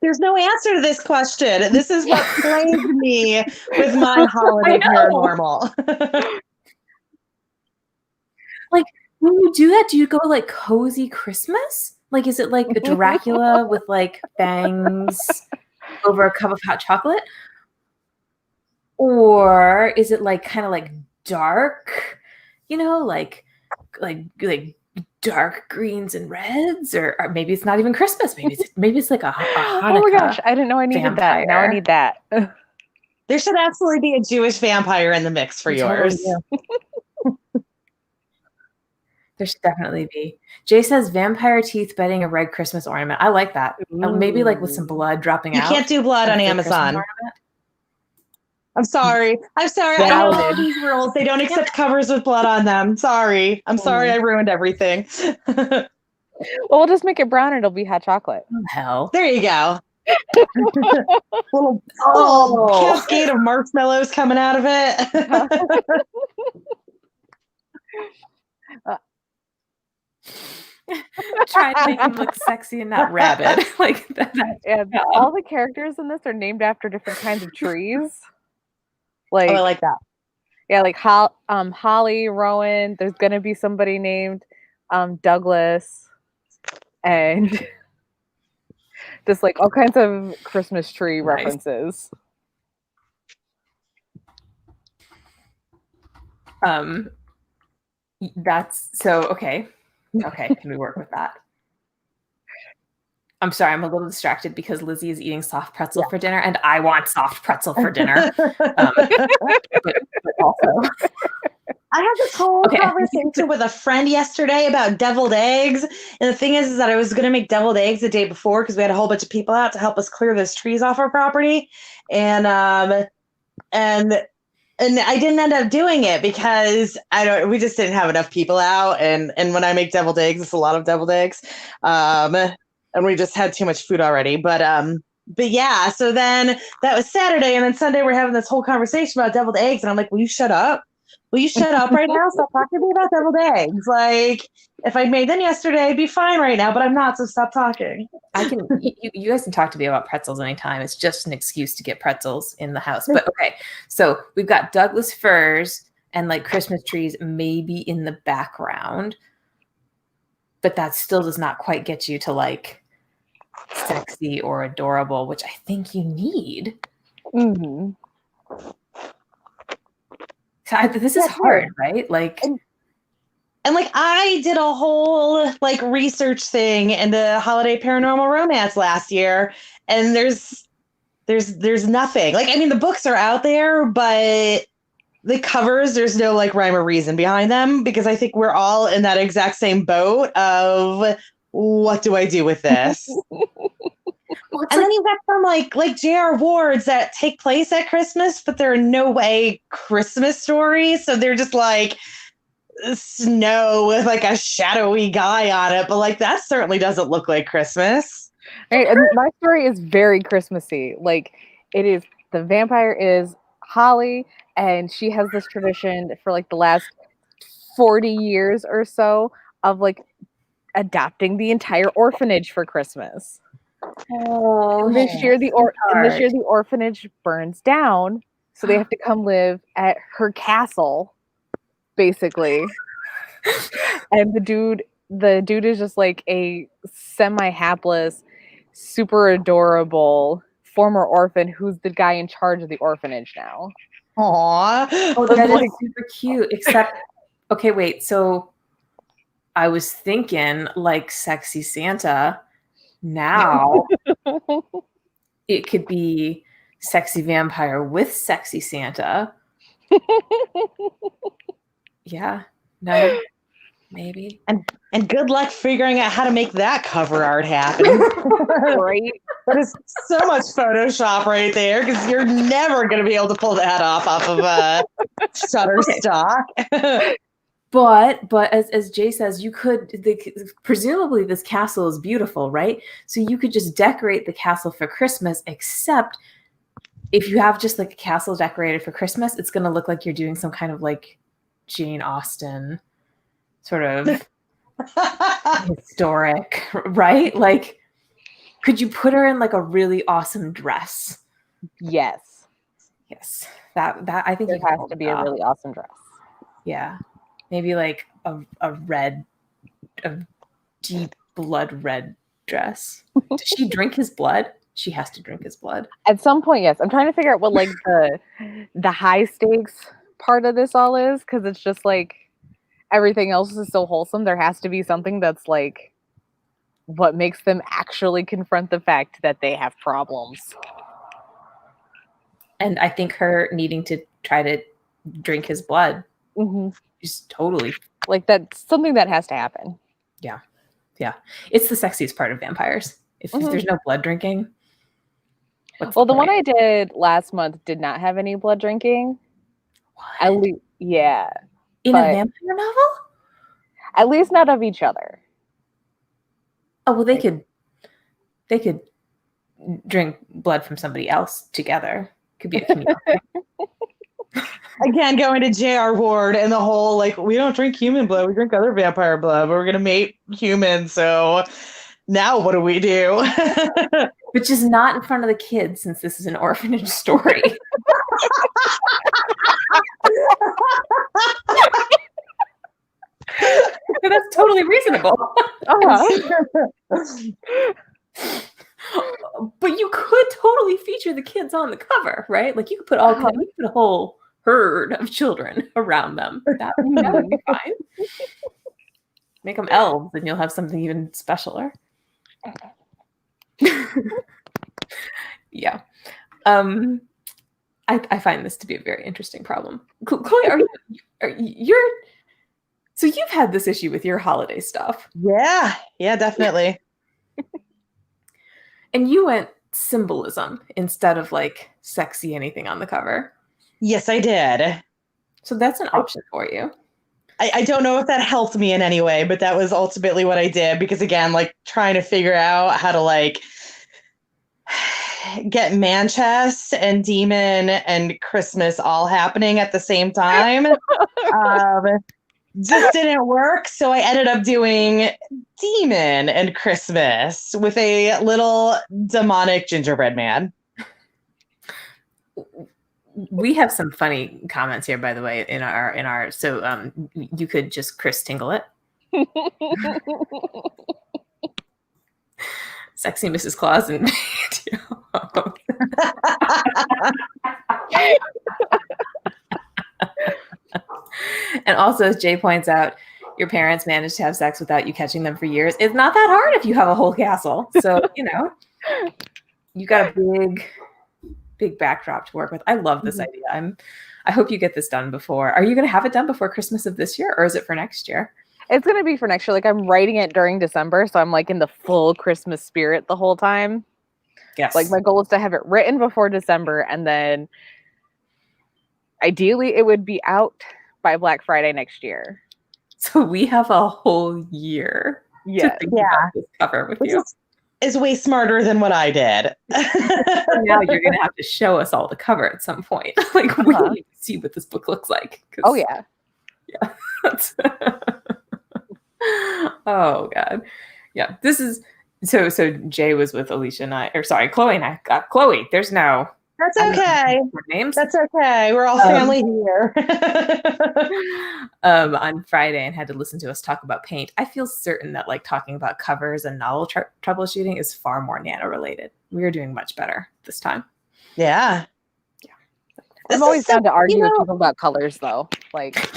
Speaker 2: There's no answer to this question. This is what plagued me with my holiday paranormal.
Speaker 1: Like, when you do that, do you go like cozy Christmas? Like, is it like a Dracula with like bangs over a cup of hot chocolate? Or is it like kind of like dark, like dark greens and reds, or maybe it's not even Christmas. Maybe it's like a Hanukkah.
Speaker 3: Oh my gosh, I didn't know I needed
Speaker 1: vampire.
Speaker 3: that. Now I need that.
Speaker 2: There should absolutely be a Jewish vampire in the mix for yours.
Speaker 1: There should definitely be. Jay says vampire teeth bedding a red Christmas ornament. I like that. Maybe like with some blood dropping out.
Speaker 2: You can't do blood on Amazon. I'm sorry. I know all these rules. They don't accept covers with blood on them. Sorry. I'm sorry I ruined everything.
Speaker 3: Well, we'll just make it brown and it'll be hot chocolate.
Speaker 1: Oh, hell.
Speaker 2: There you go. little cascade of marshmallows coming out of it.
Speaker 1: Try to make him look sexy and not rabid. Like that.
Speaker 3: Yeah, all the characters in this are named after different kinds of trees. Like,
Speaker 2: I like that.
Speaker 3: Yeah, like Holly, Rowan. There's gonna be somebody named Douglas, and just like all kinds of Christmas tree references.
Speaker 1: That's so okay. Okay, can we work with that? I'm sorry, I'm a little distracted because Lizzie is eating soft pretzel for dinner, and I want soft pretzel for dinner. But also,
Speaker 2: I had this whole conversation with a friend yesterday about deviled eggs, and the thing is that I was going to make deviled eggs the day before because we had a whole bunch of people out to help us clear those trees off our property, and I didn't end up doing it because we just didn't have enough people out, and when I make deviled eggs, it's a lot of deviled eggs, and we just had too much food already. But yeah, so then that was Saturday, and then Sunday we're having this whole conversation about deviled eggs, and I'm like, will you shut up? Will you shut up right now? Stop talking to me about deviled eggs. Like, if I'd made them yesterday, I'd be fine right now, but I'm not, so stop talking.
Speaker 1: You guys can talk to me about pretzels anytime. It's just an excuse to get pretzels in the house. But okay, so we've got Douglas firs and like Christmas trees maybe in the background, but that still does not quite get you to like sexy or adorable, which I think you need.
Speaker 3: Mm-hmm.
Speaker 1: So this is hard, right? Like,
Speaker 2: and like I did a whole like research thing into holiday paranormal romance last year, and there's there's nothing. Like, I mean, the books are out there, but the covers, there's no like rhyme or reason behind them, because I think we're all in that exact same boat of what do I do with this? And then you've got some like J.R. Wards that take place at Christmas, but they're in no way Christmas stories. So they're just like snow with like a shadowy guy on it. But like that certainly doesn't look like Christmas.
Speaker 3: Right, and my story is very Christmassy. Like it is, the vampire is Holly, and she has this tradition for like the last 40 years or so of like adopting the entire orphanage for Christmas.
Speaker 1: Oh,
Speaker 3: And this year the orphanage burns down, so they have to come live at her castle, basically. And the dude is just like a semi-hapless, super adorable former orphan who's the guy in charge of the orphanage now.
Speaker 2: Aww.
Speaker 1: Oh, that is super cute. Except, okay, wait. So I was thinking like sexy Santa. Now it could be sexy vampire with sexy Santa. Yeah. No. Maybe.
Speaker 2: And good luck figuring out how to make that cover art happen.
Speaker 3: Right?
Speaker 2: That is so much Photoshop right there, because you're never going to be able to pull that off of Shutterstock.
Speaker 1: But as Jay says, you could presumably this castle is beautiful, right? So you could just decorate the castle for Christmas, except if you have just like a castle decorated for Christmas, it's going to look like you're doing some kind of like Jane Austen sort of historic, right? Like, could you put her in like a really awesome dress?
Speaker 3: Yes.
Speaker 1: That I think
Speaker 3: it has to be a really awesome dress.
Speaker 1: Yeah. Maybe like a deep blood red dress. Does she drink his blood? She has to drink his blood.
Speaker 3: At some point, yes. I'm trying to figure out what like the high stakes part of this all is, because it's just like everything else is so wholesome. There has to be something that's like what makes them actually confront the fact that they have problems.
Speaker 1: And I think her needing to try to drink his blood is totally
Speaker 3: like that's something that has to happen.
Speaker 1: Yeah. It's the sexiest part of vampires. If there's no blood drinking.
Speaker 3: Well, the one I did last month did not have any blood drinking.
Speaker 1: What?
Speaker 3: Yeah.
Speaker 1: In a vampire novel?
Speaker 3: At least not of each other.
Speaker 1: Oh, well, they could drink blood from somebody else together. Could be a communal thing.
Speaker 2: Again, going to J.R. Ward and the whole, like, we don't drink human blood, we drink other vampire blood, but we're going to mate humans, so now what do we do?
Speaker 1: Which is not in front of the kids, since this is an orphanage story. So that's totally reasonable. But you could totally feature the kids on the cover, right? Like you could put you could put a whole herd of children around them. That would be fine. Make them elves, and you'll have something even specialer. Yeah. I find this to be a very interesting problem. Chloe, so you've had this issue with your holiday stuff.
Speaker 2: Yeah, definitely.
Speaker 1: And you went symbolism instead of like sexy anything on the cover.
Speaker 2: Yes, I did.
Speaker 1: So that's an option for you.
Speaker 2: I don't know if that helped me in any way, but that was ultimately what I did, because again, like trying to figure out how to like get man chest and demon and Christmas all happening at the same time. Just didn't work. So I ended up doing demon and Christmas with a little demonic gingerbread man.
Speaker 1: We have some funny comments here, by the way, in our so you could just Chris Tingle it. Sexy Mrs. Claus and and also, as Jay points out, your parents managed to have sex without you catching them for years. It's not that hard if you have a whole castle. So, you got a big backdrop to work with. I love this idea. I hope you get this done before. Are you going to have it done before Christmas of this year, or is it for next year?
Speaker 3: It's going to be for next year. Like, I'm writing it during December, so I'm like in the full Christmas spirit the whole time.
Speaker 1: Yes.
Speaker 3: Like, my goal is to have it written before December, and then ideally it would be out by Black Friday next year.
Speaker 1: So we have a whole year to think about this cover with you.
Speaker 2: Is way smarter than what I did.
Speaker 1: Now you're going to have to show us all the cover at some point. Like, we need to see what this book looks like.
Speaker 3: Oh, yeah.
Speaker 1: Yeah. Oh, God. Yeah. This is... So Jay was with Alicia and I, or sorry, Chloe and I. Chloe, there's no...
Speaker 2: That's okay.
Speaker 1: Names.
Speaker 2: That's okay. We're all family here.
Speaker 1: On Friday, and had to listen to us talk about paint. I feel certain that like talking about covers and novel troubleshooting is far more nano related. We are doing much better this time.
Speaker 2: Yeah.
Speaker 3: I'm always down to argue with people about colors, though. Like,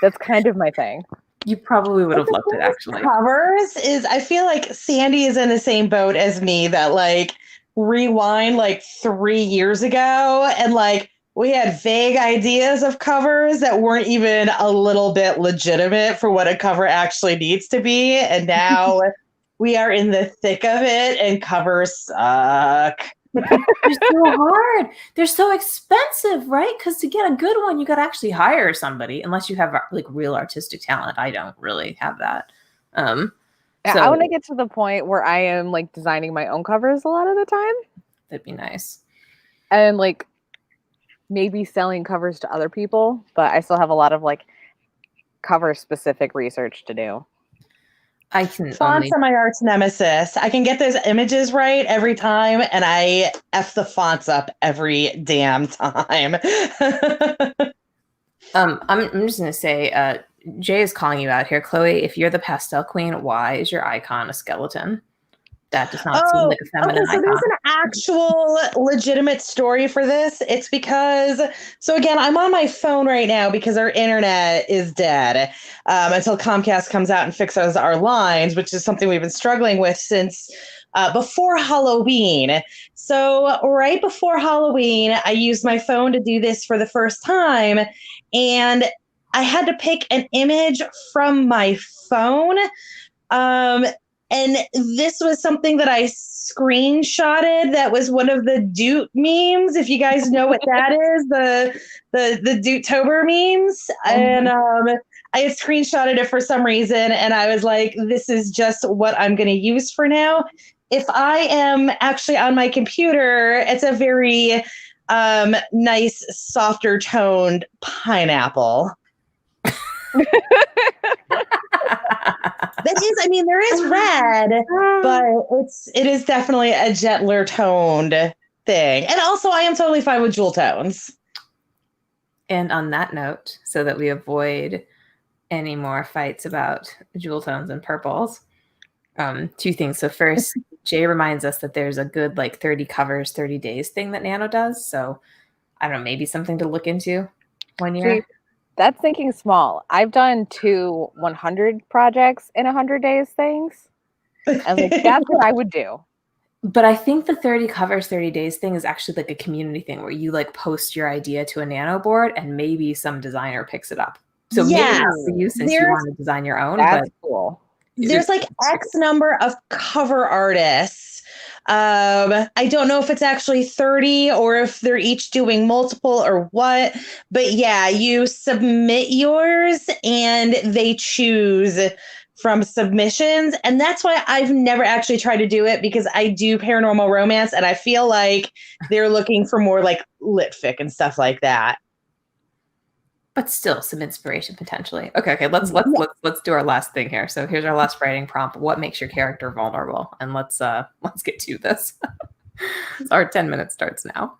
Speaker 3: that's kind of my thing.
Speaker 1: You probably would have loved it, actually.
Speaker 2: Covers is, I feel like Sandy is in the same boat as me, that like rewind like 3 years ago, and like we had vague ideas of covers that weren't even a little bit legitimate for what a cover actually needs to be. And now we are in the thick of it, and covers suck.
Speaker 1: They're so hard. They're so expensive, right? Because to get a good one, you got to actually hire somebody, unless you have like real artistic talent. I don't really have that.
Speaker 3: Yeah, I want to get to the point where I am like designing my own covers a lot of the time.
Speaker 1: That'd be nice.
Speaker 3: And like maybe selling covers to other people, but I still have a lot of like cover specific research to do.
Speaker 1: I can
Speaker 2: fonts are my arch nemesis. I can get those images right every time, and I F the fonts up every damn time.
Speaker 1: I'm just gonna say, Jay is calling you out here. Chloe, if you're the pastel queen, why is your icon a skeleton? That does not seem like a feminine icon. So
Speaker 2: there's an actual legitimate story for this. It's because, so again, I'm on my phone right now because our internet is dead until Comcast comes out and fixes our lines, which is something we've been struggling with since before Halloween. So right before Halloween, I used my phone to do this for the first time, and I had to pick an image from my phone. And this was something that I screenshotted. That was one of the Doot memes. If you guys know what that is, the Doot-tober memes. And I had screenshotted it for some reason, and I was like, this is just what I'm going to use for now. If I am actually on my computer, it's a very nice, softer toned pineapple. That is, I mean, there is red, but it is definitely a gentler toned thing. And also, I am totally fine with jewel tones.
Speaker 1: And on that note, so that we avoid any more fights about jewel tones and purples, 2 things. So first, Jay reminds us that there's a good like 30 covers, 30 days thing that Nano does. So I don't know, maybe something to look into one year.
Speaker 3: That's thinking small. I've done 2 100 projects in 100 days things. And like, that's what I would do.
Speaker 1: But I think the 30 covers, 30 days thing is actually like a community thing where you like post your idea to a Nano board and maybe some designer picks it up. So maybe not for you since you want to design your own.
Speaker 3: That's cool.
Speaker 2: There's like X number of cover artists. I don't know if it's actually 30 or if they're each doing multiple or what, but yeah, you submit yours and they choose from submissions. And that's why I've never actually tried to do it, because I do paranormal romance and I feel like they're looking for more like lit fic and stuff like that.
Speaker 1: But still some inspiration potentially. Okay. Let's do our last thing here. So here's our last writing prompt. What makes your character vulnerable? And let's get to this. So our 10 minutes starts now.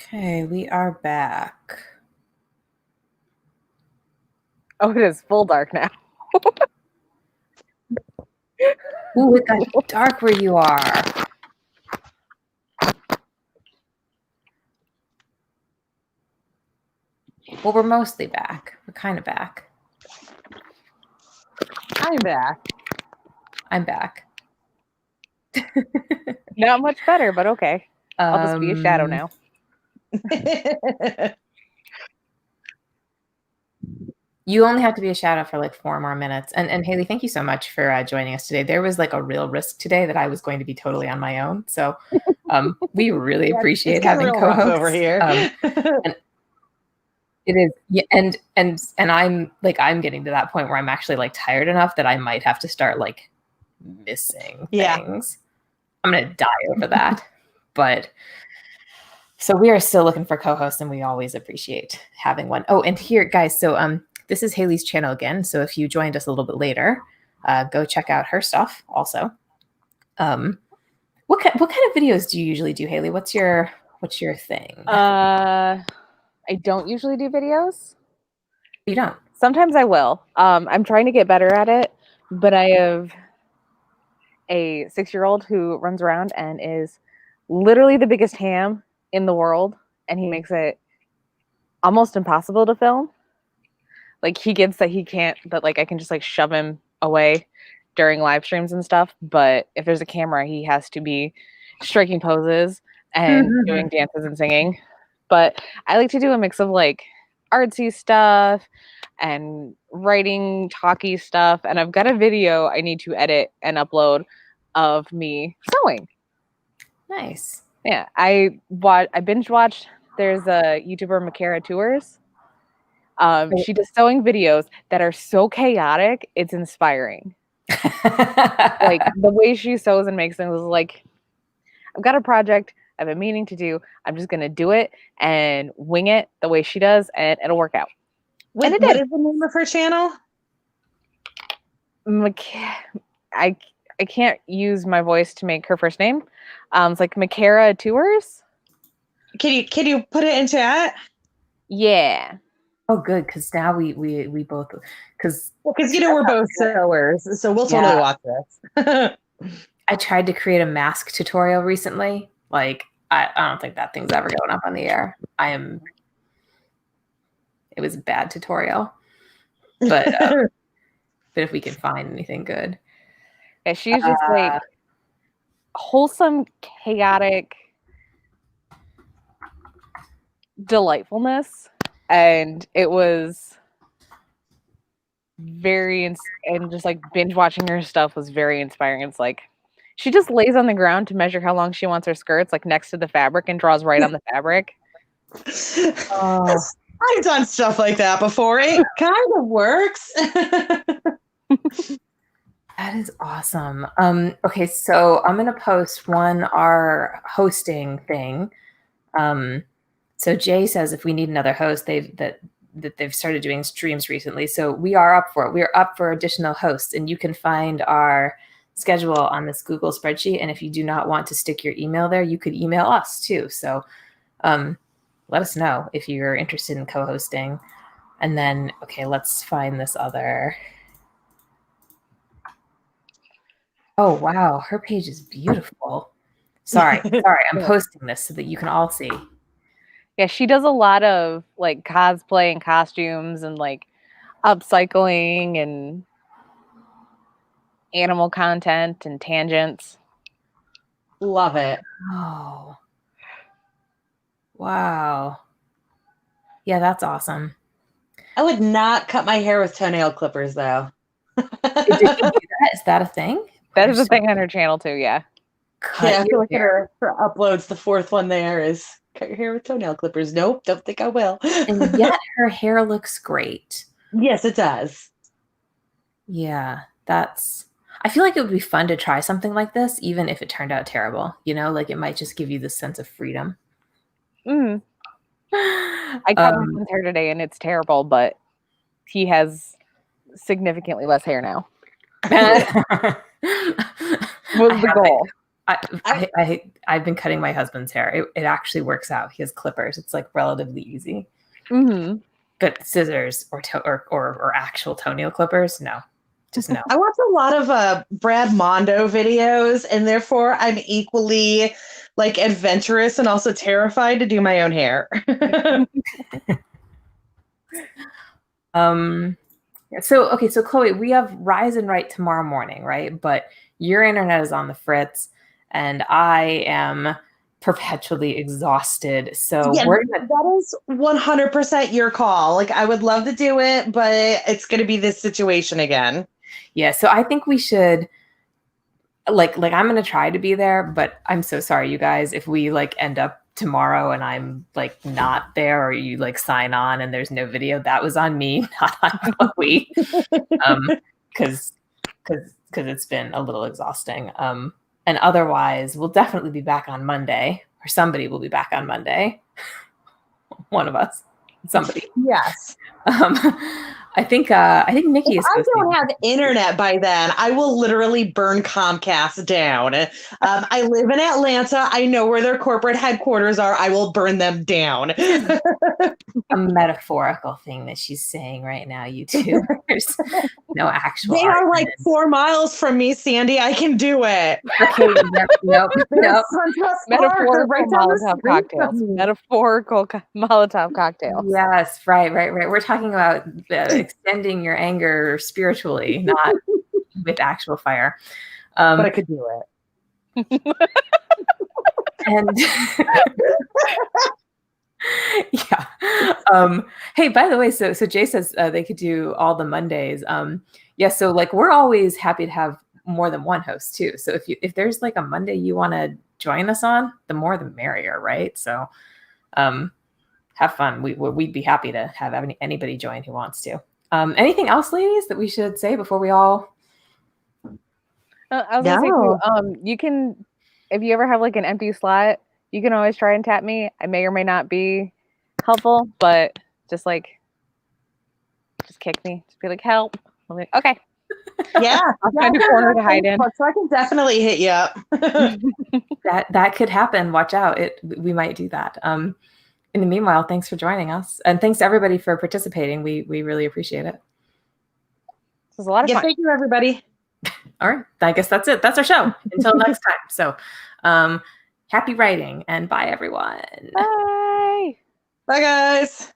Speaker 1: Okay, we are back.
Speaker 3: Oh, it is full dark now.
Speaker 1: Ooh, it got dark where you are. Well, we're mostly back. We're kind of back.
Speaker 2: I'm back.
Speaker 1: I'm back.
Speaker 3: Not much better, but okay. I'll just be a shadow now.
Speaker 1: You only have to be a shadow for like 4 more minutes. And Haley, thank you so much for joining us today. There was like a real risk today that I was going to be totally on my own. So we really appreciate having co-hosts
Speaker 2: over here.
Speaker 1: And it is, yeah, and I'm getting to that point where I'm actually like tired enough that I might have to start like missing things. I'm gonna die over that. But so we are still looking for co-hosts, and we always appreciate having one. Oh, and here, guys, so this is Haley's channel again. So if you joined us a little bit later, go check out her stuff also. What kind of videos do you usually do, Haley? What's your thing?
Speaker 3: I don't usually do videos.
Speaker 1: You don't?
Speaker 3: Sometimes I will. I'm trying to get better at it, but I have a 6-year-old who runs around and is literally the biggest ham in the world, and he makes it almost impossible to film. Like, he gets that I can just like shove him away during live streams and stuff, but if there's a camera, he has to be striking poses and doing dances and singing. But I like to do a mix of like artsy stuff and writing, talky stuff. And I've got a video I need to edit and upload of me sewing.
Speaker 1: Nice.
Speaker 3: Yeah, I binge watched. There's a YouTuber, Makara Tours. She does sewing videos that are so chaotic, it's inspiring. Like the way she sews and makes things is like, I've got a project I've been meaning to do. I'm just gonna do it and wing it the way she does, and it'll work out.
Speaker 2: What is the name of her channel?
Speaker 3: I can't use my voice to make her first name. It's like Makara Tours.
Speaker 2: Can you put it in chat?
Speaker 3: Yeah.
Speaker 1: Oh, good, because now we both because
Speaker 2: we're both sewers, so we'll totally watch this.
Speaker 1: I tried to create a mask tutorial recently. Like, I don't think that thing's ever going up on the air. It was a bad tutorial, but if we can find anything good.
Speaker 3: Yeah, she's just like wholesome, chaotic delightfulness, and it was and just like binge watching her stuff was very inspiring. It's like she just lays on the ground to measure how long she wants her skirts, like next to the fabric, and draws right on the fabric.
Speaker 2: I've done stuff like that before. It kind of works.
Speaker 1: That is awesome. Okay, so I'm gonna post our hosting thing. So Jay says if we need another host, they've started doing streams recently. So we are up for it. We are up for additional hosts, and you can find our schedule on this Google spreadsheet. And if you do not want to stick your email there, you could email us too. So let us know if you're interested in co-hosting. And then, okay, let's find this other. Oh, wow. Her page is beautiful. Sorry. I'm posting this so that you can all see.
Speaker 3: Yeah, she does a lot of like cosplay and costumes and like upcycling and animal content and tangents.
Speaker 2: Love it.
Speaker 1: Oh. Wow. Yeah, that's awesome.
Speaker 2: I would not cut my hair with toenail clippers, though.
Speaker 1: Did you do that? Is that a thing?
Speaker 3: That is a thing on her channel too, yeah.
Speaker 2: Cut your hair. Her uploads, the 4th one there is cut your hair with toenail clippers. Nope, don't think I will.
Speaker 1: And yet her hair looks great.
Speaker 2: Yes, it does.
Speaker 1: Yeah, I feel like it would be fun to try something like this, even if it turned out terrible. You know, like it might just give you this sense of freedom.
Speaker 3: I cut my son's hair today and it's terrible, but he has significantly less hair now. Was the goal.
Speaker 1: I've been cutting my husband's hair. It actually works out. He has clippers. It's like relatively easy.
Speaker 3: Mm-hmm.
Speaker 1: But scissors or actual toenail clippers, no. Just no.
Speaker 2: I watch a lot of Brad Mondo videos, and therefore I'm equally like adventurous and also terrified to do my own hair.
Speaker 1: So Chloe, we have Rise and Write tomorrow morning, right? But your internet is on the fritz, and I am perpetually exhausted. So
Speaker 2: yeah, that is 100% your call. Like, I would love to do it, but it's going to be this situation again.
Speaker 1: Yeah, so I think we should like I'm going to try to be there, but I'm so sorry, you guys, if we like end up tomorrow and I'm like not there, or you like sign on and there's no video. That was on me, not on Chloe. Because it's been a little exhausting. And otherwise, we'll definitely be back on Monday, or somebody will be back on Monday. One of us, somebody.
Speaker 2: Yes.
Speaker 1: I think Nikki
Speaker 2: if I don't have internet by then, I will literally burn Comcast down. I live in Atlanta. I know where their corporate headquarters are. I will burn them down.
Speaker 1: A metaphorical thing that she's saying right now, YouTubers. No actual.
Speaker 2: They are like 4 miles from me, Sandy. I can do it.
Speaker 1: Okay, nope.
Speaker 3: Metaphorical Molotov cocktails. Metaphorical Molotov cocktails.
Speaker 1: Yes, right. We're talking about extending your anger spiritually, not with actual fire.
Speaker 2: But I could do it.
Speaker 1: And yeah. Hey, by the way, so Jay says they could do all the Mondays. Yeah, so like we're always happy to have more than one host too. So if there's like a Monday you want to join us on, the more the merrier, right? So have fun. We'd be happy to have anybody join who wants to. Anything else, ladies, that we should say before we all?
Speaker 3: I was gonna say too, you can, if you ever have like an empty slot, you can always try and tap me. I may or may not be helpful, but just kick me. Just be like, help. I'm like, okay.
Speaker 2: Yeah.
Speaker 3: I'll find a corner to hide in.
Speaker 2: So I can definitely hit you up.
Speaker 1: That could happen. Watch out. We might do that. In the meanwhile, thanks for joining us. And thanks to everybody for participating. We really appreciate it.
Speaker 3: This was a lot of fun.
Speaker 2: Thank you, everybody.
Speaker 1: All right. I guess that's it. That's our show. Until next time. So happy writing and bye, everyone.
Speaker 3: Bye.
Speaker 2: Bye, guys.